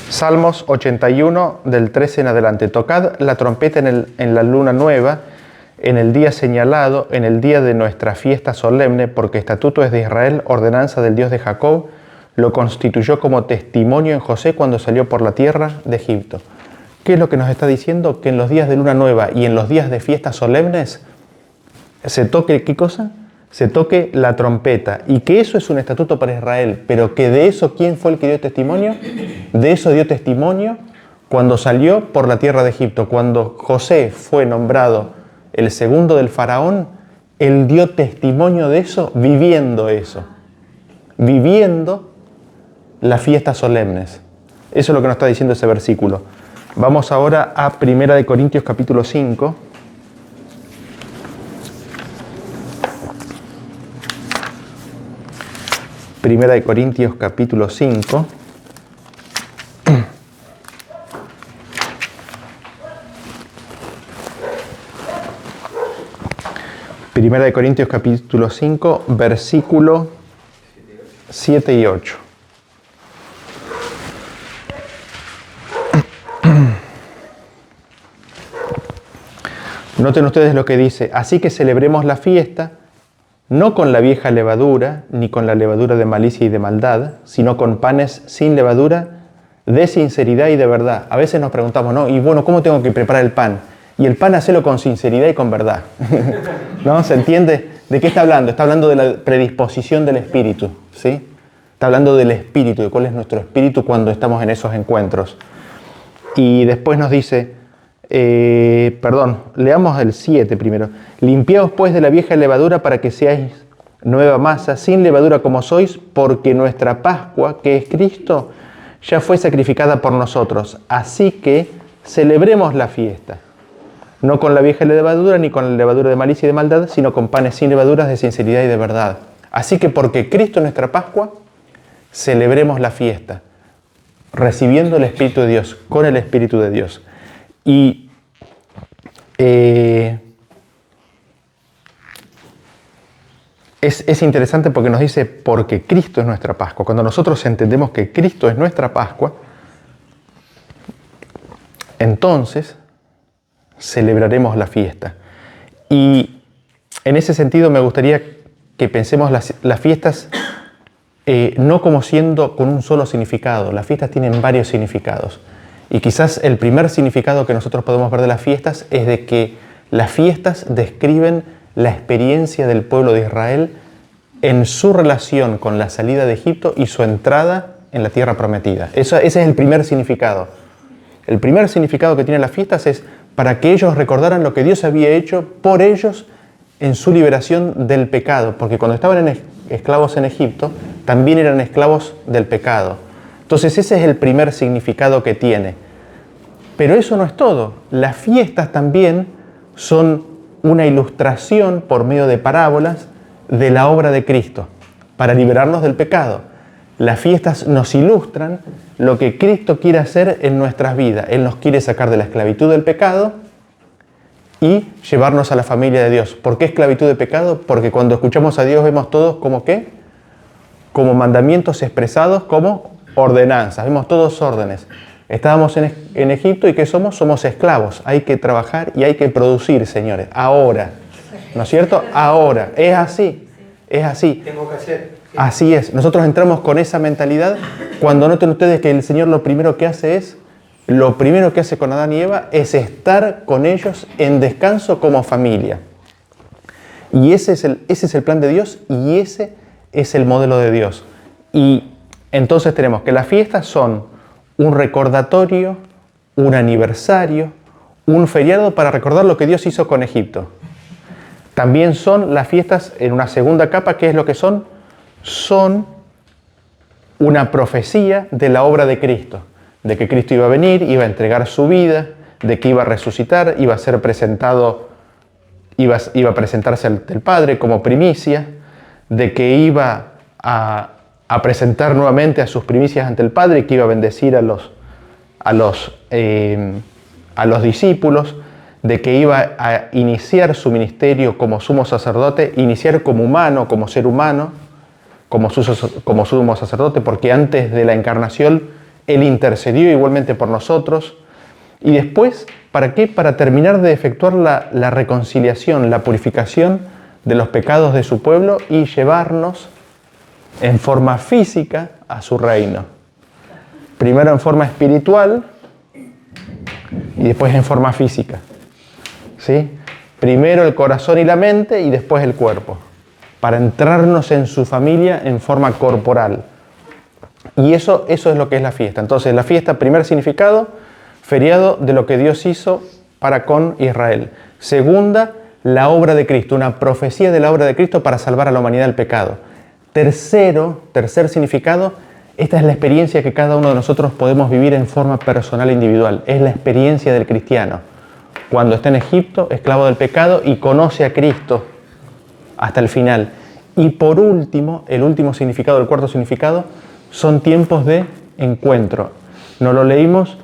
Salmos 81, del 13 en adelante. Tocad la trompeta en la luna nueva, en el día señalado, en el día de nuestra fiesta solemne, porque estatuto es de Israel, ordenanza del Dios de Jacob, lo constituyó como testimonio en José cuando salió por la tierra de Egipto. ¿Qué es lo que nos está diciendo? Que en los días de luna nueva y en los días de fiestas solemnes se toque, ¿qué cosa? Se toque la trompeta, y que eso es un estatuto para Israel, pero que de eso, ¿quién fue el que dio testimonio? De eso dio testimonio cuando salió por la tierra de Egipto. Cuando José fue nombrado el segundo del faraón, él dio testimonio de eso, viviendo las fiestas solemnes. Eso es lo que nos está diciendo ese versículo. Vamos ahora a 1 Corintios capítulo 5. Primera de Corintios capítulo 5. Primera de Corintios capítulo 5, versículo 7 y 8. Noten ustedes lo que dice: así que celebremos la fiesta, no con la vieja levadura, ni con la levadura de malicia y de maldad, sino con panes sin levadura, de sinceridad y de verdad. A veces nos preguntamos, ¿no? Y bueno, ¿cómo tengo que preparar el pan? Y el pan hacelo con sinceridad y con verdad. ¿No? ¿Se entiende? ¿De qué está hablando? Está hablando de la predisposición del espíritu, ¿sí? Está hablando del espíritu, de cuál es nuestro espíritu cuando estamos en esos encuentros. Y después nos dice, leamos el 7 primero. Limpiaos pues de la vieja levadura para que seáis nueva masa, sin levadura como sois, porque nuestra Pascua, que es Cristo, ya fue sacrificada por nosotros. Así que celebremos la fiesta, no con la vieja levadura, ni con la levadura de malicia y de maldad, sino con panes sin levaduras de sinceridad y de verdad. Así que porque Cristo es nuestra Pascua, celebremos la fiesta, recibiendo el Espíritu de Dios, con el Espíritu de Dios. Y es interesante porque nos dice, porque Cristo es nuestra Pascua. Cuando nosotros entendemos que Cristo es nuestra Pascua, entonces celebraremos la fiesta. Y en ese sentido me gustaría que pensemos las fiestas no como siendo con un solo significado. Las fiestas tienen varios significados. Y quizás el primer significado que nosotros podemos ver de las fiestas es de que las fiestas describen la experiencia del pueblo de Israel en su relación con la salida de Egipto y su entrada en la tierra prometida. Ese es el primer significado. El primer significado que tienen las fiestas es para que ellos recordaran lo que Dios había hecho por ellos en su liberación del pecado, porque cuando estaban esclavos en Egipto, también eran esclavos del pecado. Entonces ese es el primer significado que tiene. Pero eso no es todo. Las fiestas también son una ilustración por medio de parábolas de la obra de Cristo para liberarnos del pecado. Las fiestas nos ilustran lo que Cristo quiere hacer en nuestras vidas. Él nos quiere sacar de la esclavitud del pecado y llevarnos a la familia de Dios. ¿Por qué esclavitud de pecado? Porque cuando escuchamos a Dios vemos todos como ¿qué? Como mandamientos expresados como ordenanzas, vemos todos órdenes. Estábamos en Egipto y ¿qué somos? Somos esclavos. Hay que trabajar y hay que producir, señores. Ahora, ¿no es cierto? Ahora. Es así. Es así. Tengo que hacer. Así es. Nosotros entramos con esa mentalidad cuando noten ustedes que el Señor lo primero que hace con Adán y Eva es estar con ellos en descanso como familia. Y ese es el plan de Dios y ese es el modelo de Dios. Y entonces tenemos que las fiestas son un recordatorio, un aniversario, un feriado para recordar lo que Dios hizo con Egipto. También son las fiestas en una segunda capa, ¿qué es lo que son? Son una profecía de la obra de Cristo, de que Cristo iba a venir, iba a entregar su vida, de que iba a resucitar, iba a ser presentado, iba a presentarse ante el Padre como primicia, de que iba a presentar nuevamente a sus primicias ante el Padre y que iba a bendecir a los discípulos, de que iba a iniciar su ministerio como sumo sacerdote, iniciar como humano, como ser humano, como sumo sacerdote, porque antes de la encarnación Él intercedió igualmente por nosotros. Y después, ¿para qué? Para terminar de efectuar la reconciliación, la purificación de los pecados de su pueblo y llevarnos en forma física a su reino. Primero en forma espiritual y después en forma física. ¿Sí? Primero el corazón y la mente y después el cuerpo, para entrarnos en su familia en forma corporal. Y eso es lo que es la fiesta. Entonces, la fiesta, primer significado, feriado de lo que Dios hizo para con Israel. Segunda, la obra de Cristo, una profecía de la obra de Cristo para salvar a la humanidad del pecado. Tercer significado, esta es la experiencia que cada uno de nosotros podemos vivir en forma personal e individual. Es la experiencia del cristiano. Cuando está en Egipto, esclavo del pecado, y conoce a Cristo hasta el final. Y por último, el último significado, el cuarto significado, son tiempos de encuentro. ¿No lo leímos?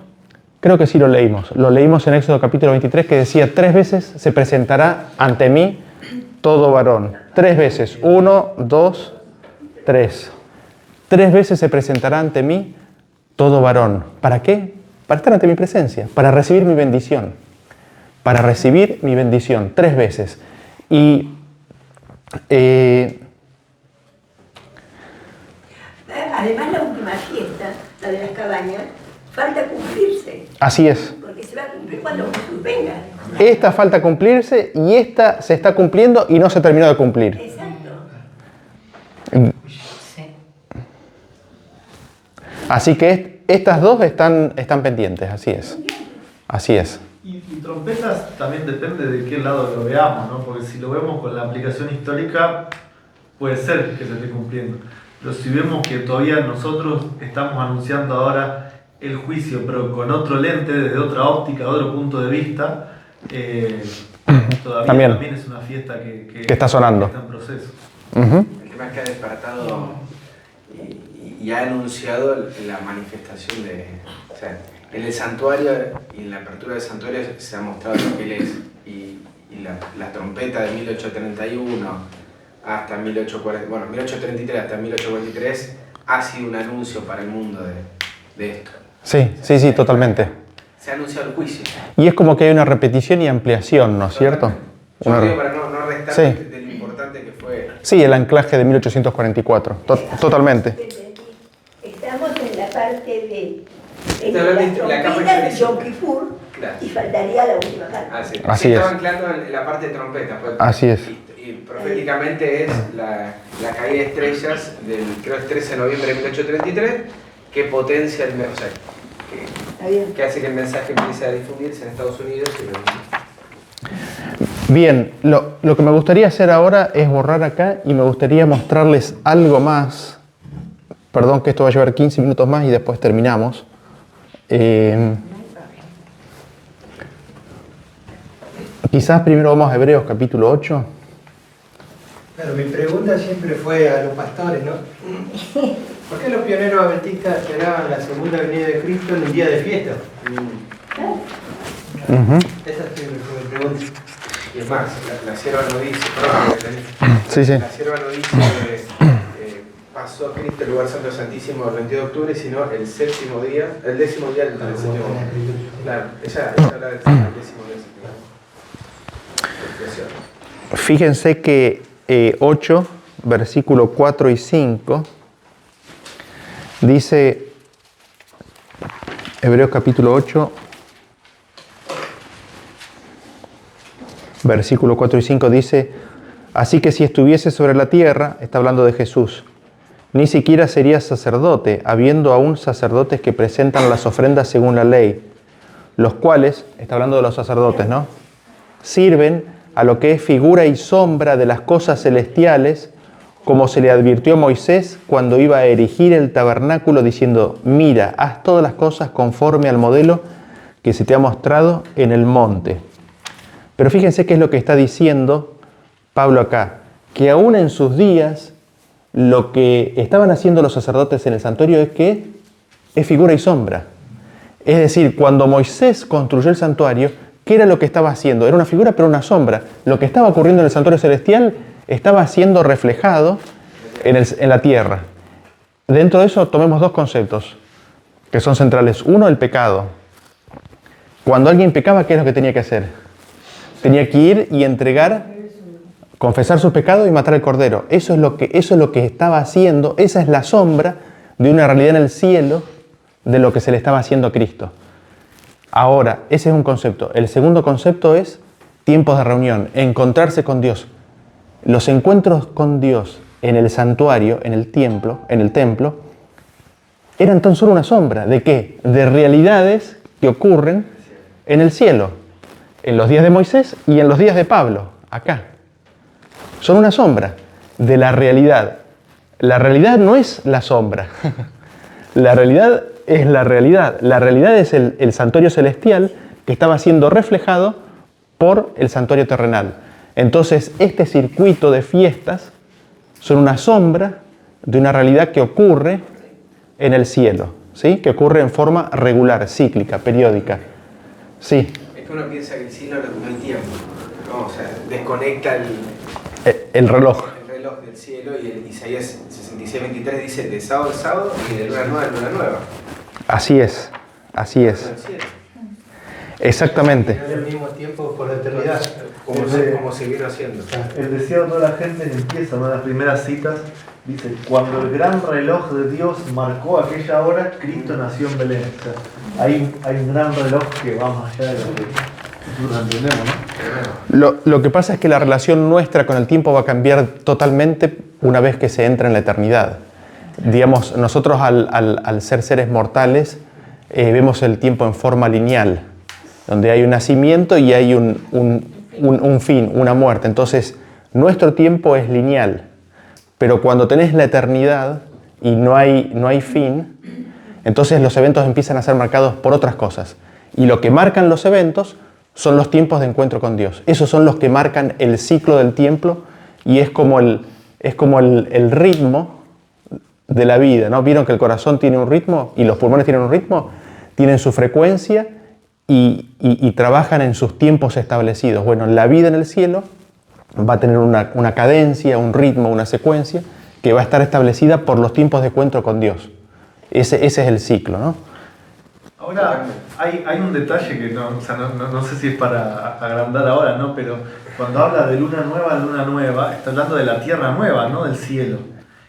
Creo que sí lo leímos. Lo leímos en Éxodo capítulo 23, que decía: 3 veces se presentará ante mí todo varón. 3 veces. 1, 2, 3. 3 veces se presentará ante mí todo varón. ¿Para qué? Para estar ante mi presencia, para recibir mi bendición. Para recibir mi bendición. 3 veces. Y además, la última fiesta, la de las cabañas, falta cumplirse. Así es. Porque se va a cumplir cuando Jesús venga. Esta falta cumplirse y esta se está cumpliendo y no se terminó de cumplir. Exacto. Así que estas dos están pendientes, así es. Así es. Y trompetas también depende de qué lado lo veamos, ¿no? Porque si lo vemos con la aplicación histórica, puede ser que se esté cumpliendo. Pero si vemos que todavía nosotros estamos anunciando ahora el juicio, pero con otro lente, desde otra óptica, otro punto de vista, todavía también es una fiesta que está sonando. Que está en proceso. El tema es que ha despertado y ha anunciado la manifestación de... O sea, en el santuario y en la apertura del santuario se ha mostrado lo que él es. Y la trompeta de 1831 hasta 1840, bueno, 1833 hasta 1843 ha sido un anuncio para el mundo de esto. Sí, totalmente. Se ha anunciado el juicio. Y es como que hay una repetición y ampliación, ¿no es cierto? Yo creo para no restar de lo importante que fue. Sí, el anclaje de 1844, totalmente. Estamos en la parte de la trompeta de Yom Kippur, claro. Y faltaría la última parte. Así es. Estaba anclando en la parte de trompeta. Así es. Y proféticamente es la caída de estrellas del, creo, el 13 de noviembre de 1833, que potencia el mensaje. Que hace que el mensaje empiece a difundirse en Estados Unidos. Bien, lo que me gustaría hacer ahora es borrar acá y me gustaría mostrarles algo más. Perdón que esto va a llevar 15 minutos más y después terminamos. Quizás primero vamos a Hebreos capítulo 8. Pero mi pregunta siempre fue a los pastores, ¿no? ¿Por qué los pioneros adventistas esperaban la segunda venida de Cristo en un día de fiesta? Esa siempre fue mi pregunta. Y es más, la sierva no dice, la sierva no dice que pasó Cristo el lugar santo santísimo el 22 de octubre, sino el 10º día del 7º. Claro, ella habla del 10º día. Fíjense que 8, versículo 4 y 5, dice, Hebreos capítulo 8, versículo 4 y 5 dice: así que si estuviese sobre la tierra, está hablando de Jesús, ni siquiera sería sacerdote, habiendo aún sacerdotes que presentan las ofrendas según la ley, los cuales, está hablando de los sacerdotes, ¿no?, sirven a lo que es figura y sombra de las cosas celestiales, como se le advirtió a Moisés cuando iba a erigir el tabernáculo, diciendo: mira, haz todas las cosas conforme al modelo que se te ha mostrado en el monte. Pero fíjense qué es lo que está diciendo Pablo acá, que aún en sus días lo que estaban haciendo los sacerdotes en el santuario es que es figura y sombra. Es decir, cuando Moisés construyó el santuario, ¿qué era lo que estaba haciendo? Era una figura pero una sombra. Lo que estaba ocurriendo en el santuario celestial estaba siendo reflejado en la tierra. Dentro de eso tomemos dos conceptos. que son centrales. Uno, el pecado. Cuando alguien pecaba, ¿qué es lo que tenía que hacer? Tenía que ir y entregar, confesar sus pecados y matar al cordero. Eso es lo que estaba haciendo, esa es la sombra de una realidad en el cielo de lo que se le estaba haciendo a Cristo. Ahora, ese es un concepto. El segundo concepto es tiempos de reunión, encontrarse con Dios. Los encuentros con Dios en el santuario, en el templo, eran tan solo una sombra. ¿De qué? De realidades que ocurren en el cielo, en los días de Moisés y en los días de Pablo, acá. Son una sombra de la realidad. La realidad no es la sombra. La realidad es la realidad. La realidad es el santuario celestial que estaba siendo reflejado por el santuario terrenal. Entonces, este circuito de fiestas son una sombra de una realidad que ocurre en el cielo, ¿sí? Que ocurre en forma regular, cíclica, periódica. Sí. Es que uno piensa que el cielo no hay tiempo, ¿no? O sea, desconecta El reloj. el reloj del cielo, y el Isaías 66:23 dice de sábado a sábado y de luna nueva a luna nueva. Así es, así es. El cielo. Exactamente. Y al mismo tiempo por la eternidad. Como se vino haciendo. El deseo de toda la gente empieza, una de las primeras citas, dice, cuando el gran reloj de Dios marcó aquella hora, Cristo nació en Belén. O sea, hay un gran reloj que va más allá de lo que nosotros entendemos, ¿no? Lo que pasa es que la relación nuestra con el tiempo va a cambiar totalmente una vez que se entra en la eternidad. Digamos, nosotros al ser seres mortales vemos el tiempo en forma lineal, donde hay un nacimiento y hay un fin, una muerte. Entonces, nuestro tiempo es lineal, pero cuando tenés la eternidad y no hay fin, entonces los eventos empiezan a ser marcados por otras cosas. Y lo que marcan los eventos son los tiempos de encuentro con Dios. Esos son los que marcan el ciclo del tiempo y es como el ritmo de la vida, ¿no? ¿Vieron que el corazón tiene un ritmo y los pulmones tienen un ritmo? Tienen su frecuencia y trabajan en sus tiempos establecidos. Bueno, la vida en el cielo va a tener una cadencia, un ritmo, una secuencia que va a estar establecida por los tiempos de encuentro con Dios. Ese es el ciclo, ¿no? Ahora, hay un detalle que no sé si es para agrandar ahora, ¿no? Pero cuando habla de luna nueva, está hablando de la tierra nueva, no del cielo.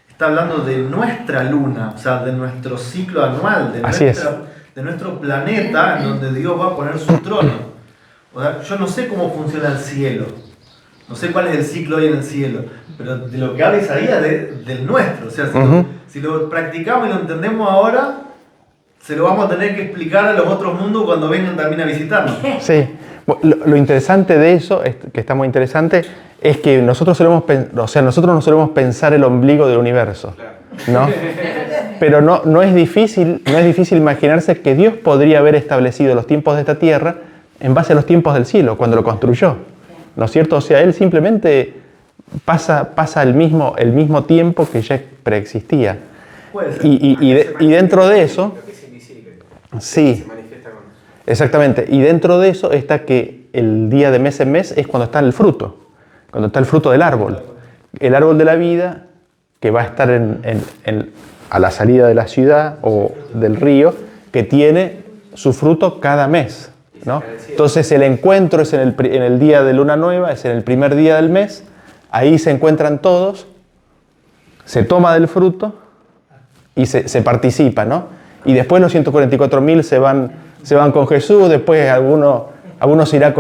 Está hablando de nuestra luna, o sea, de nuestro ciclo anual, de nuestro planeta en donde Dios va a poner su trono. O sea, yo no sé cómo funciona el cielo, no sé cuál es el ciclo hoy en el cielo, pero de lo que habla Isaías del nuestro. O sea, si lo practicamos y lo entendemos ahora, se lo vamos a tener que explicar a los otros mundos cuando vengan también a visitarnos. Sí. Lo interesante de eso, que está muy interesante, es que nosotros no solemos pensar el ombligo del universo, ¿no? Pero no es difícil imaginarse que Dios podría haber establecido los tiempos de esta tierra en base a los tiempos del cielo, cuando lo construyó, ¿no es cierto? O sea, Él simplemente pasa el mismo tiempo que ya preexistía. Y dentro de eso, sí, exactamente, y dentro de eso está que el día de mes en mes es cuando está el fruto del árbol, el árbol de la vida que va a estar a la salida de la ciudad o del río, que tiene su fruto cada mes, ¿no? Entonces el encuentro es en el día de luna nueva, es en el primer día del mes, ahí se encuentran todos, se toma del fruto y se participa, ¿no? Y después los 144.000 se van con Jesús, después algunos irá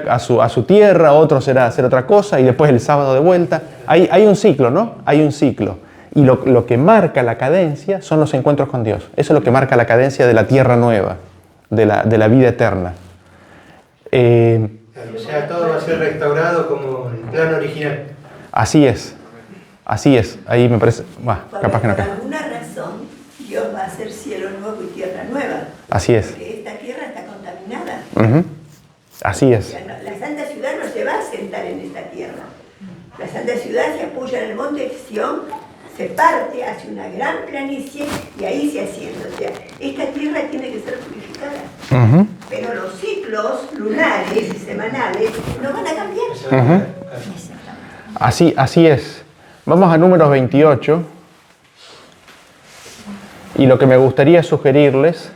a su tierra, otros irá a hacer otra cosa, y después el sábado de vuelta. Hay un ciclo, ¿no? Hay un ciclo. Y lo que marca la cadencia son los encuentros con Dios. Eso es lo que marca la cadencia de la tierra nueva, de la vida eterna. O sea, todo va a ser restaurado como el plan original. Así es. Ahí me parece... capaz que no. Por alguna razón, Dios va a hacer cielo nuevo y tierra nueva. Así es. Porque esta tierra está contaminada. Uh-huh. Así es. La Santa Ciudad no se va a sentar en esta tierra. La Santa Ciudad se apoya en el monte de Sión, se parte, hace una gran planicie y ahí se asciende. O sea, esta tierra tiene que ser purificada. Uh-huh. Pero los ciclos lunares y semanales no van a cambiar. Uh-huh. Así es. Vamos a Números 28. Y lo que me gustaría sugerirles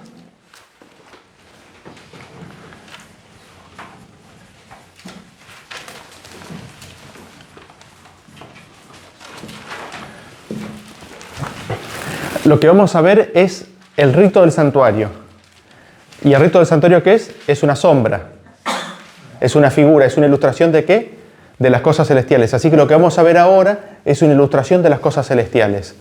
lo que vamos a ver es el rito del santuario. ¿Y el rito del santuario qué es? Es una sombra, es una figura, es una ilustración ¿de qué? De las cosas celestiales. Así que lo que vamos a ver ahora es una ilustración de las cosas celestiales.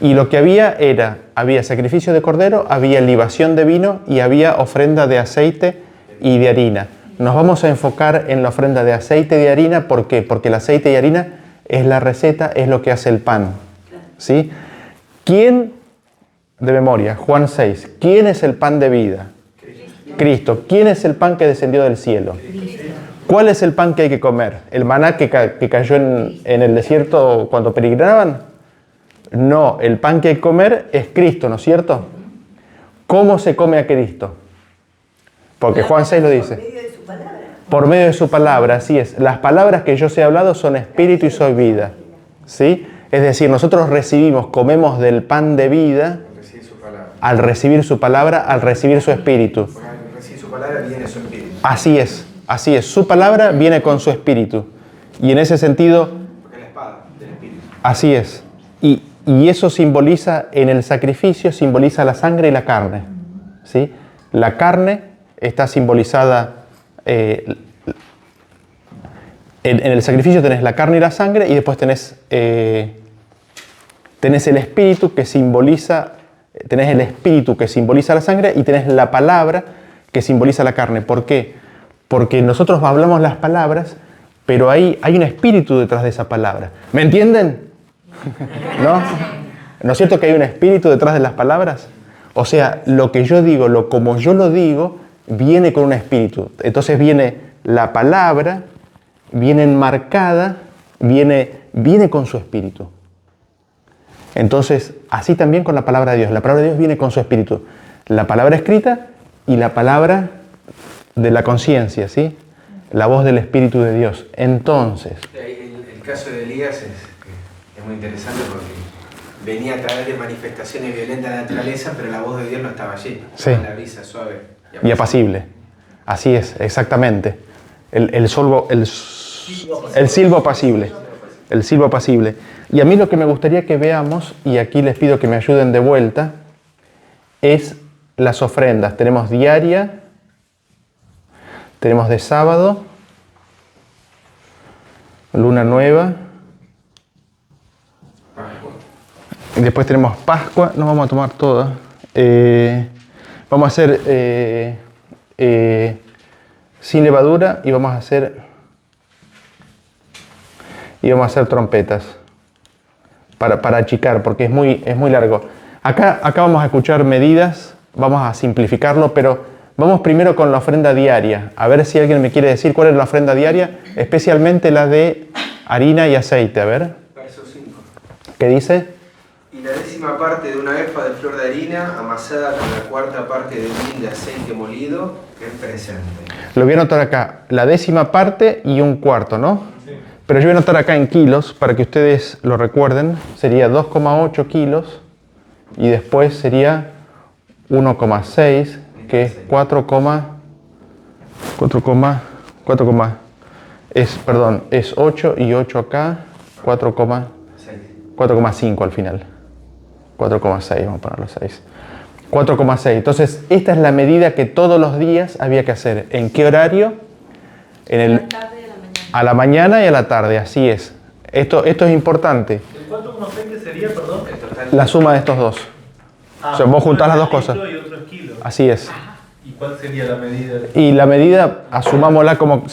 Y lo que había sacrificio de cordero, había libación de vino y había ofrenda de aceite y de harina. Nos vamos a enfocar en la ofrenda de aceite y de harina. ¿Por qué? Porque el aceite y harina es la receta, es lo que hace el pan. ¿Sí? ¿Quién, de memoria, Juan 6, quién es el pan de vida? Cristo. ¿Quién es el pan que descendió del cielo? ¿Cuál es el pan que hay que comer? ¿El maná que cayó en el desierto cuando peregrinaban? No, el pan que hay que comer es Cristo, ¿no es cierto? ¿Cómo se come a Cristo? Porque Juan 6 lo dice. Por medio de su palabra. Por medio de su palabra, así es. Las palabras que yo os he hablado son espíritu y son vida. ¿Sí? Es decir, nosotros comemos del pan de vida al recibir su palabra, al recibir su espíritu. Al recibir su palabra viene su espíritu. Así es. Su palabra viene con su espíritu. Y en ese sentido, Porque es la espada del espíritu. así es. Y eso simboliza, en el sacrificio, simboliza la sangre y la carne. ¿Sí? La carne está simbolizada, en el sacrificio tenés la carne y la sangre, y después tenés el espíritu que simboliza, la sangre, y tenés la palabra que simboliza la carne. ¿Por qué? Porque nosotros hablamos las palabras, pero hay un espíritu detrás de esa palabra. ¿Me entienden? ¿No? ¿No es cierto que hay un espíritu detrás de las palabras? O sea, lo que yo digo, como yo lo digo, viene con un espíritu. Entonces viene la palabra, viene enmarcada, viene con su espíritu. Entonces, así también con la palabra de Dios. La palabra de Dios viene con su espíritu. La palabra escrita y la palabra de la conciencia, ¿sí? La voz del Espíritu de Dios. Entonces, El caso de Elías es muy interesante porque venía a través de manifestaciones violentas de la naturaleza, pero la voz de Dios no estaba allí. Sí. La brisa suave y apacible. Así es, exactamente. El silbo apacible. El silbo apacible. Y a mí lo que me gustaría que veamos, y aquí les pido que me ayuden de vuelta, es las ofrendas. Tenemos diaria, tenemos de sábado, luna nueva, y después tenemos Pascua. No vamos a tomar todas. Vamos a hacer sin levadura y vamos a hacer trompetas para achicar, porque es muy largo. Acá vamos a escuchar medidas, vamos a simplificarlo, pero vamos primero con la ofrenda diaria. A ver si alguien me quiere decir cuál es la ofrenda diaria, especialmente la de harina y aceite. A ver. Verso 5. ¿Qué dice? Y la 10ª parte de una efa de flor de harina amasada con la 4ª parte de un hin de aceite molido, que es presente. Lo voy a anotar acá, la 10ª parte y 1/4, ¿no? Sí. Pero yo voy a anotar acá en kilos para que ustedes lo recuerden. Sería 2,8 kilos y después sería 1,6, que es es 8 y 8 acá, 4,5 al final. 4,6, vamos a ponerlo 6. 4,6. Entonces, esta es la medida que todos los días había que hacer. ¿En qué horario? A la mañana y a la tarde, así es. Esto es importante. ¿El 4,6 qué sería, perdón? La suma de estos dos. O sea, vos juntás las dos cosas. Y otro es kilo. Así es. ¿Y cuál sería la medida? Y la medida, asumámosla como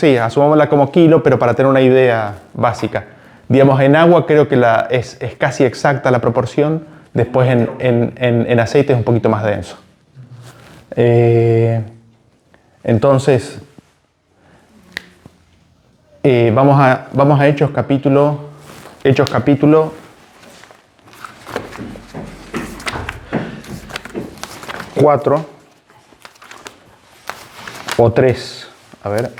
kilo, pero para tener una idea básica. Digamos, en agua creo que es casi exacta la proporción. Después en aceite es un poquito más denso. Entonces, vamos a Hechos capítulo 4 o 3. A ver.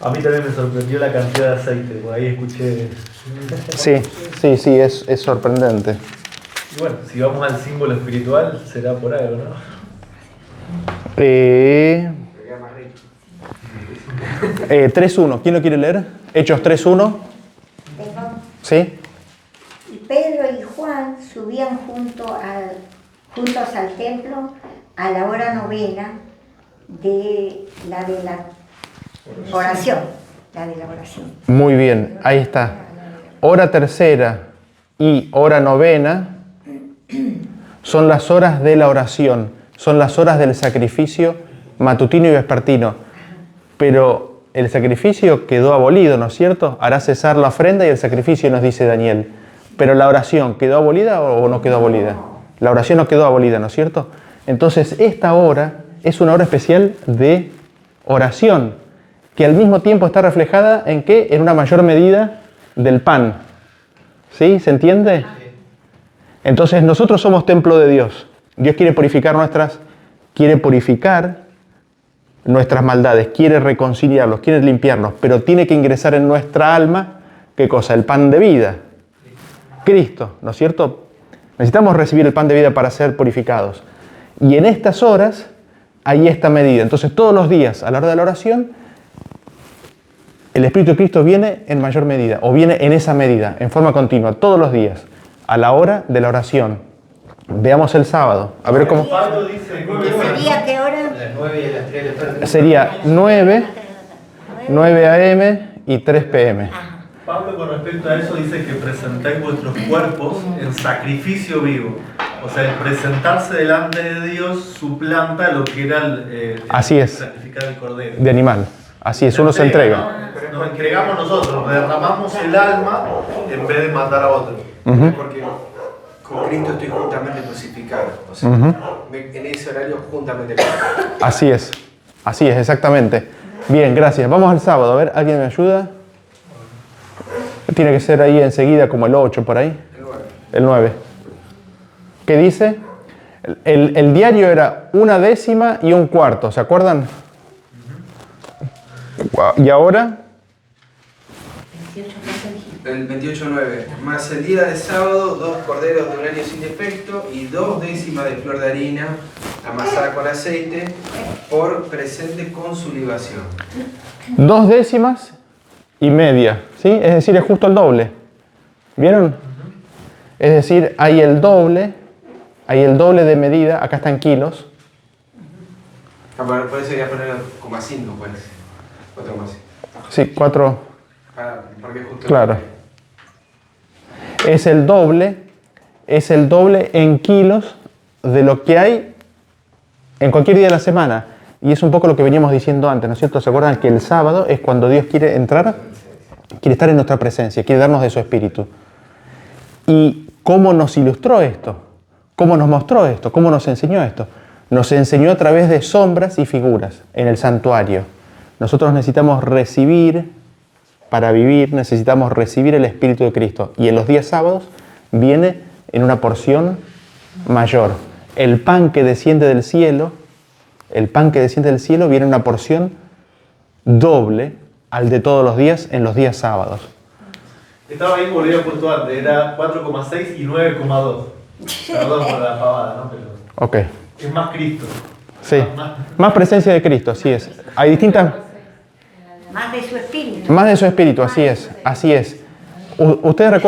A mí también me sorprendió la cantidad de aceite, por ahí escuché. Sí, es sorprendente. Y bueno, si vamos al símbolo espiritual, será por algo, ¿no? 3.1, ¿quién lo quiere leer? Hechos 3.1. ¿Sí? Y Pedro y Juan subían juntos al templo a la hora novena de la oración. Muy bien, ahí está. Hora tercera y hora novena son las horas de la oración, son las horas del sacrificio matutino y vespertino. Pero el sacrificio quedó abolido, ¿no es cierto? Hará cesar la ofrenda y el sacrificio, nos dice Daniel. Pero la oración, ¿quedó abolida o no quedó abolida? La oración no quedó abolida, ¿no es cierto? Entonces, esta hora es una hora especial de oración, que al mismo tiempo está reflejada en ¿qué? En una mayor medida del pan. ¿Sí? ¿Se entiende? Entonces, nosotros somos templo de Dios. Dios quiere purificar nuestras maldades, quiere reconciliarlos, quiere limpiarnos, pero tiene que ingresar en nuestra alma, ¿qué cosa? El pan de vida. Cristo, ¿no es cierto? Necesitamos recibir el pan de vida para ser purificados. Y en estas horas hay esta medida. Entonces todos los días, a la hora de la oración, el Espíritu de Cristo viene en mayor medida, o viene en esa medida, en forma continua, todos los días, a la hora de la oración. Veamos el sábado, a ver cómo... Pablo dice, ¿Sería qué hora? A las 9 y a las 3 de la tarde. Sería 9 a.m. y 3 p.m. Pablo con respecto a eso dice que presentáis vuestros cuerpos en sacrificio vivo. O sea, el presentarse delante de Dios suplanta lo que era el Así es. sacrificar el cordero. De animal. Así es, uno se entrega. ¿no? Nos entregamos nosotros, derramamos el alma en vez de matar a otro. Porque con Cristo estoy juntamente crucificado. O sea, en ese horario juntamente crucificado. Así es, exactamente. Bien, gracias. Vamos al sábado. A ver, ¿alguien me ayuda? Tiene que ser ahí enseguida como el 8 por ahí. El 9. ¿Qué dice? El diario era 1/10 y 1/4, ¿se acuerdan? ¿Y ahora? El 28:9. Más el día de sábado, 2 corderos de un año sin defecto y 2 décimas de flor de harina amasada con aceite por presente con su libación. 2 décimas y media, ¿sí? Es decir, es justo el doble. ¿Vieron? Es decir, hay el doble de medida, acá está en kilos. Por eso voy a poner 0,5, pues. 4,5. Sí, 4. Porque justo Claro. Es el doble en kilos de lo que hay en cualquier día de la semana. Y es un poco lo que veníamos diciendo antes, ¿no es cierto? ¿Se acuerdan que el sábado es cuando Dios quiere entrar? Quiere estar en nuestra presencia, quiere darnos de su Espíritu. ¿Y cómo nos ilustró esto? ¿Cómo nos mostró esto? ¿Cómo nos enseñó esto? Nos enseñó a través de sombras y figuras en el santuario. Nosotros necesitamos recibir, para vivir, necesitamos recibir el Espíritu de Cristo. Y en los días sábados viene en una porción mayor. El pan que desciende del cielo viene en una porción doble al de todos los días en los días sábados. Estaba ahí, volví a puntuar antes, era 4,6 y 9,2. Perdón por la pavada, ¿no? Pero Ok. es más Cristo. Sí. Más presencia de Cristo, así es. Hay distintas... Más de su espíritu. Más de su espíritu, así es. Ustedes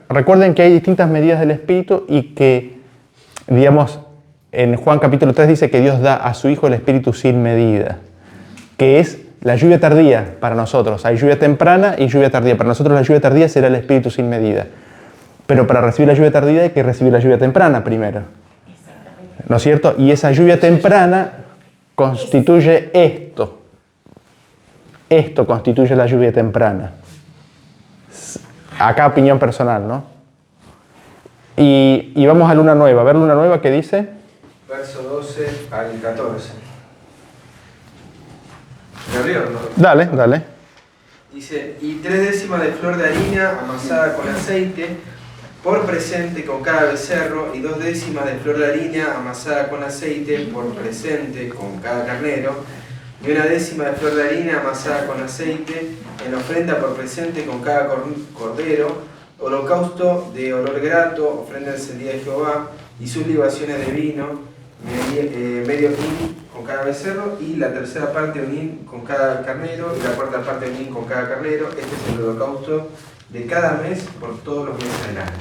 recuerden que hay distintas medidas del espíritu y que, digamos, en Juan capítulo 3 dice que Dios da a su Hijo el espíritu sin medida, que es la lluvia tardía para nosotros. Hay lluvia temprana y lluvia tardía. Para nosotros la lluvia tardía será el espíritu sin medida. Pero para recibir la lluvia tardía hay que recibir la lluvia temprana primero. ¿No es cierto? Y esa lluvia temprana constituye esto. Esto constituye la lluvia temprana. Acá opinión personal, ¿no? Y vamos a luna nueva. A ver, luna nueva, ¿qué dice? Verso 12 al 14. ¿Me abrió, no? Dale. Dice, y 3 décimas de flor de harina amasada con aceite por presente con cada becerro, y 2 décimas de flor de harina amasada con aceite por presente con cada carnero, y una décima de flor de harina amasada con aceite, en ofrenda por presente con cada cordero, holocausto de olor grato, ofrenda encendida de Jehová, y sus libaciones de vino, medio hin con cada becerro, y la tercera parte un hin con cada carnero, y la cuarta parte un hin con cada carnero. Este es el holocausto de cada mes por todos los meses del año.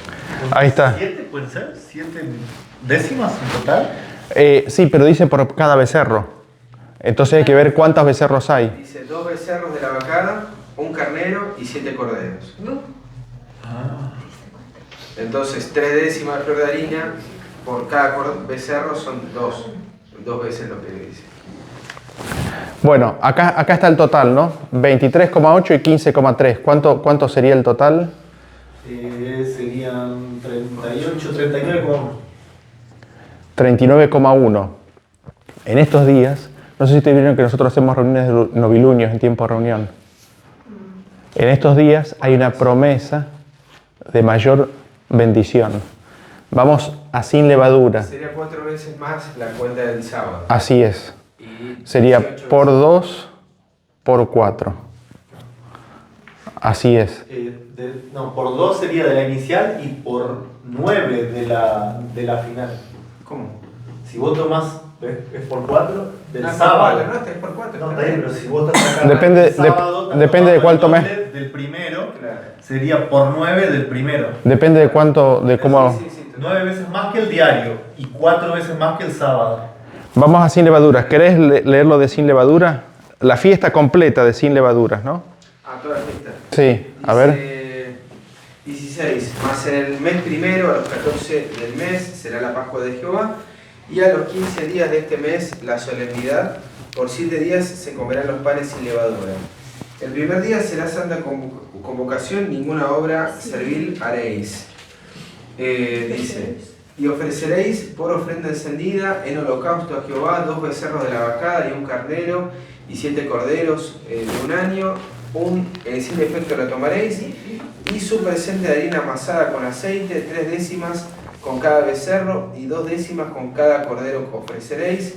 Ahí está. ¿7 pueden ser? ¿7 décimas en total? Sí, pero dice por cada becerro. Entonces hay que ver cuántos becerros hay. Dice 2 becerros de la vacada, un carnero y 7 corderos. Entonces 3 décimas de flor de harina por cada becerro son 2 veces lo que dice. Bueno, acá está el total, ¿no? 23,8 y 15,3. ¿Cuánto sería el total? Serían 38, 39,1. 39,1. En estos días, no sé si ustedes vieron que nosotros hacemos reuniones de novilunios en tiempo de reunión. En estos días hay una promesa de mayor bendición. Vamos a sin levadura. Sería 4 veces más la cuenta del sábado. Así es. Y Sería por 2, por 4. Así es. No, por 2 sería de la inicial y por 9 de la final. ¿Cómo? Si vos tomás, es por 4 del No, sábado. no, este es por 4. No, está bien, pero si vos estás acá Depende- el sábado, depende de cuál el doble tomés. del primero, Claro. sería por 9 del primero. Depende de cuánto, de cómo... Sí, 9 veces más que el diario y 4 veces más que el sábado. Vamos a sin levaduras. ¿Querés leerlo de sin levadura? La fiesta completa de sin levaduras, ¿no? toda la fiesta. Sí, a ver. 16. Más en el mes primero, a los 14 del mes, será la Pascua de Jehová. Y a los 15 días de este mes, la solemnidad. Por 7 días se comerán los panes sin levadura. El primer día será santa convocación, ninguna obra servil haréis. Dice, y ofreceréis por ofrenda encendida en holocausto a Jehová 2 becerros de la vacada y un carnero y 7 corderos de un año, sin defecto lo tomaréis, y su presente de harina amasada con aceite, 3 décimas con cada becerro y 2 décimas con cada cordero que ofreceréis.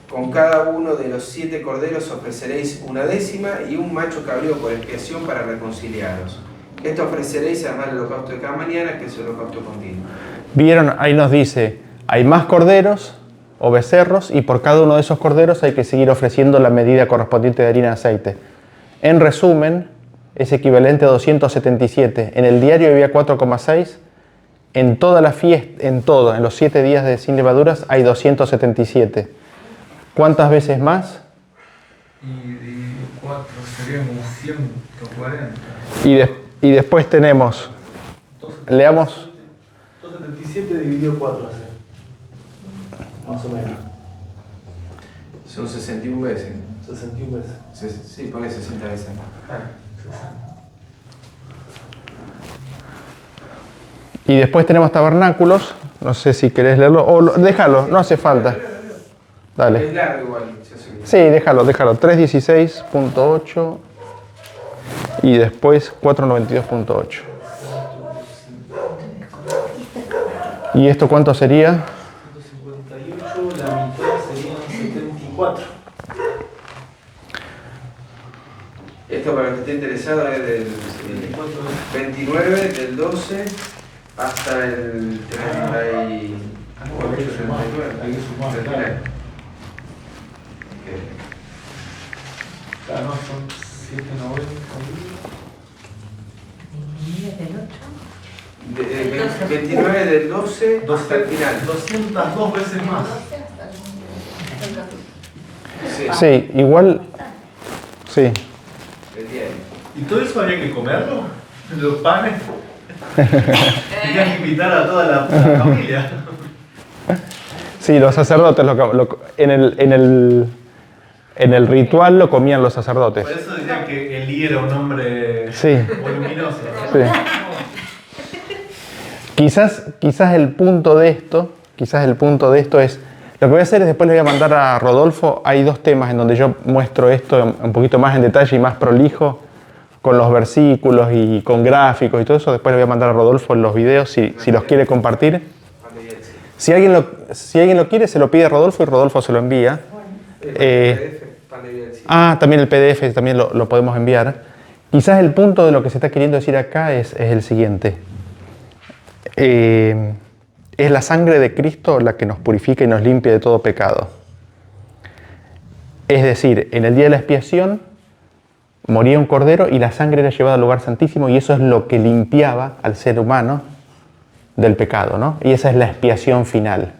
Con cada uno de los 7 corderos ofreceréis 1 décima y un macho cabrío por expiación para reconciliaros. Esto ofreceréis además del holocausto de cada mañana, que es el holocausto continuo. Vieron, ahí nos dice, hay más corderos o becerros y por cada uno de esos corderos hay que seguir ofreciendo la medida correspondiente de harina de aceite. En resumen, es equivalente a 277. En el diario había 4,6. En toda la fiesta, en los 7 días de sin levaduras hay 277. ¿Cuántas veces más? Y 4 serían como 140. Y después tenemos, leamos. 277 dividido 4 hace. Más o menos. Son 61 veces. 61 veces. Sí, pone 60 veces. Y después tenemos tabernáculos. No sé si querés leerlo. O déjalo, no hace falta. Dale. Es largo igual. Sí, déjalo. 316.8 y después 492.8. ¿Y esto cuánto sería? 158, la mitad serían 74. Esto para el que esté interesado es del 29, del 12 hasta el 38, 39. Hay que sumar, Al claro. final. Claro, son 790. 29 del 12 hasta el final. 202 veces más. Sí, Sí, igual. Sí. el diario. ¿Y todo eso había que comerlo? ¿Los panes? Tenían que invitar a toda la familia. Sí, los sacerdotes en el ritual lo comían los sacerdotes. Por eso decían que Elí era un hombre Sí. voluminoso. Sí. Quizás el punto de esto es, lo que voy a hacer es después le voy a mandar a Rodolfo, hay 2 temas en donde yo muestro esto un poquito más en detalle y más prolijo, con los versículos y con gráficos y todo eso. Después le voy a mandar a Rodolfo en los videos si los quiere compartir. Si alguien lo quiere, se lo pide a Rodolfo y Rodolfo se lo envía. PDF para Pan de Vida del Cielo. Ah, también el PDF también lo podemos enviar. Quizás el punto de lo que se está queriendo decir acá es el siguiente. Es la sangre de Cristo la que nos purifica y nos limpia de todo pecado. Es decir, en el día de la expiación moría un cordero y la sangre era llevada al lugar santísimo y eso es lo que limpiaba al ser humano del pecado, ¿no? Y esa es la expiación final.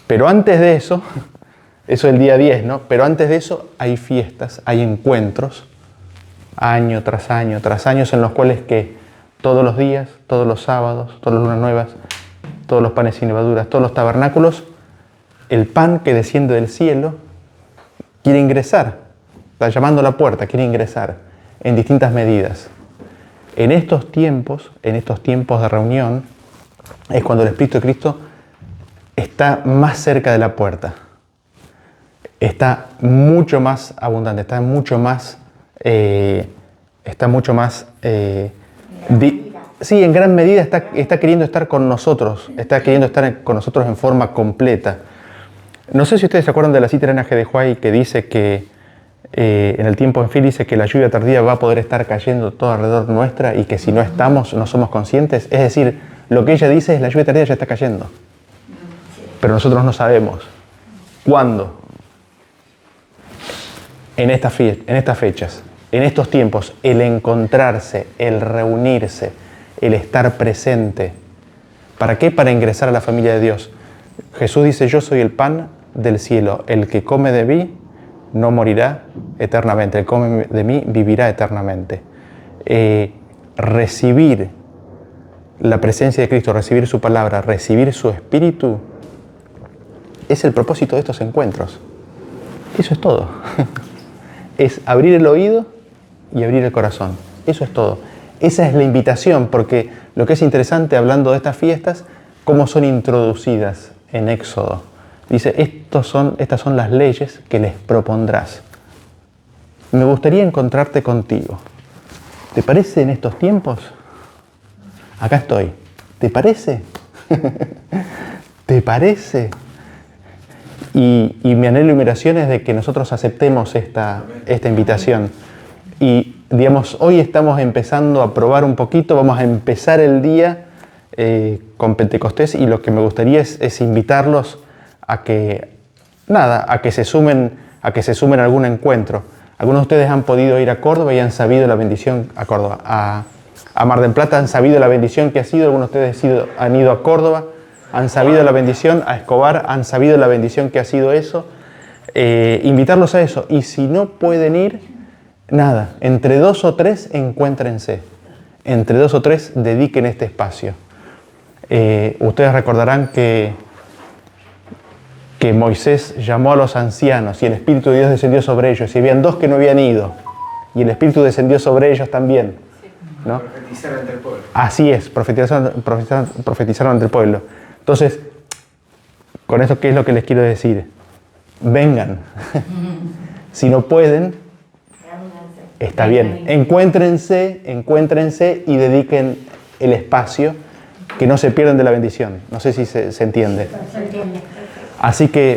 Pero antes de eso, eso es el día 10, ¿no? Pero antes de eso hay fiestas, hay encuentros, año tras año, en los cuales que todos los días, todos los sábados, todas las lunas nuevas, todos los panes sin levaduras, todos los tabernáculos, el pan que desciende del cielo quiere ingresar, está llamando a la puerta, quiere ingresar en distintas medidas. En estos tiempos de reunión, es cuando el Espíritu de Cristo está más cerca de la puerta, está mucho más abundante, está mucho más sí, en gran medida está queriendo estar con nosotros, está queriendo estar con nosotros en forma completa. No sé si ustedes se acuerdan de la cita de N.G. de Huay que dice que en el tiempo en fin dice que la lluvia tardía va a poder estar cayendo todo alrededor nuestra y que si no estamos, no somos conscientes. Es decir, lo que ella dice es la lluvia tardía ya está cayendo. Pero nosotros no sabemos. ¿Cuándo? En estas fechas, en estos tiempos, el encontrarse, el reunirse, el estar presente. ¿Para qué? Para ingresar a la familia de Dios. Jesús dice, yo soy el pan del cielo. El que come de mí no morirá eternamente. El que come de mí vivirá eternamente. Recibir la presencia de Cristo, recibir su palabra, recibir su espíritu, es el propósito de estos encuentros. Eso es todo. Es abrir el oído y abrir el corazón. Eso es todo. Esa es la invitación, porque lo que es interesante hablando de estas fiestas, cómo son introducidas en Éxodo. Dice, estas son las leyes que les propondrás. Me gustaría encontrarte contigo. ¿Te parece en estos tiempos? Acá estoy. ¿Te parece? ¿Te parece? Y mi anhelo y mi oración es de que nosotros aceptemos esta invitación. Y, digamos, hoy estamos empezando a probar un poquito, vamos a empezar el día con Pentecostés y lo que me gustaría es invitarlos a que se sumen a algún encuentro. Algunos de ustedes han podido ir a Córdoba y han sabido la bendición a Córdoba. A Mar del Plata han sabido la bendición que ha sido. Algunos de ustedes han ido a Córdoba, han sabido la bendición, a Escobar han sabido la bendición que ha sido eso. Invitarlos a eso. Y si no pueden ir, nada, entre 2 o 3 encuéntrense. Entre 2 o 3 dediquen este espacio. Ustedes recordarán que Moisés llamó a los ancianos y el Espíritu de Dios descendió sobre ellos. Y habían 2 que no habían ido. Y el Espíritu descendió sobre ellos también. ¿No? Profetizar ante el pueblo. Así es, profetizaron ante el pueblo. Entonces, con esto, ¿qué es lo que les quiero decir? Vengan. Si no pueden, está bien. Encuéntrense y dediquen el espacio, que no se pierdan de la bendición. No sé si se entiende. Así que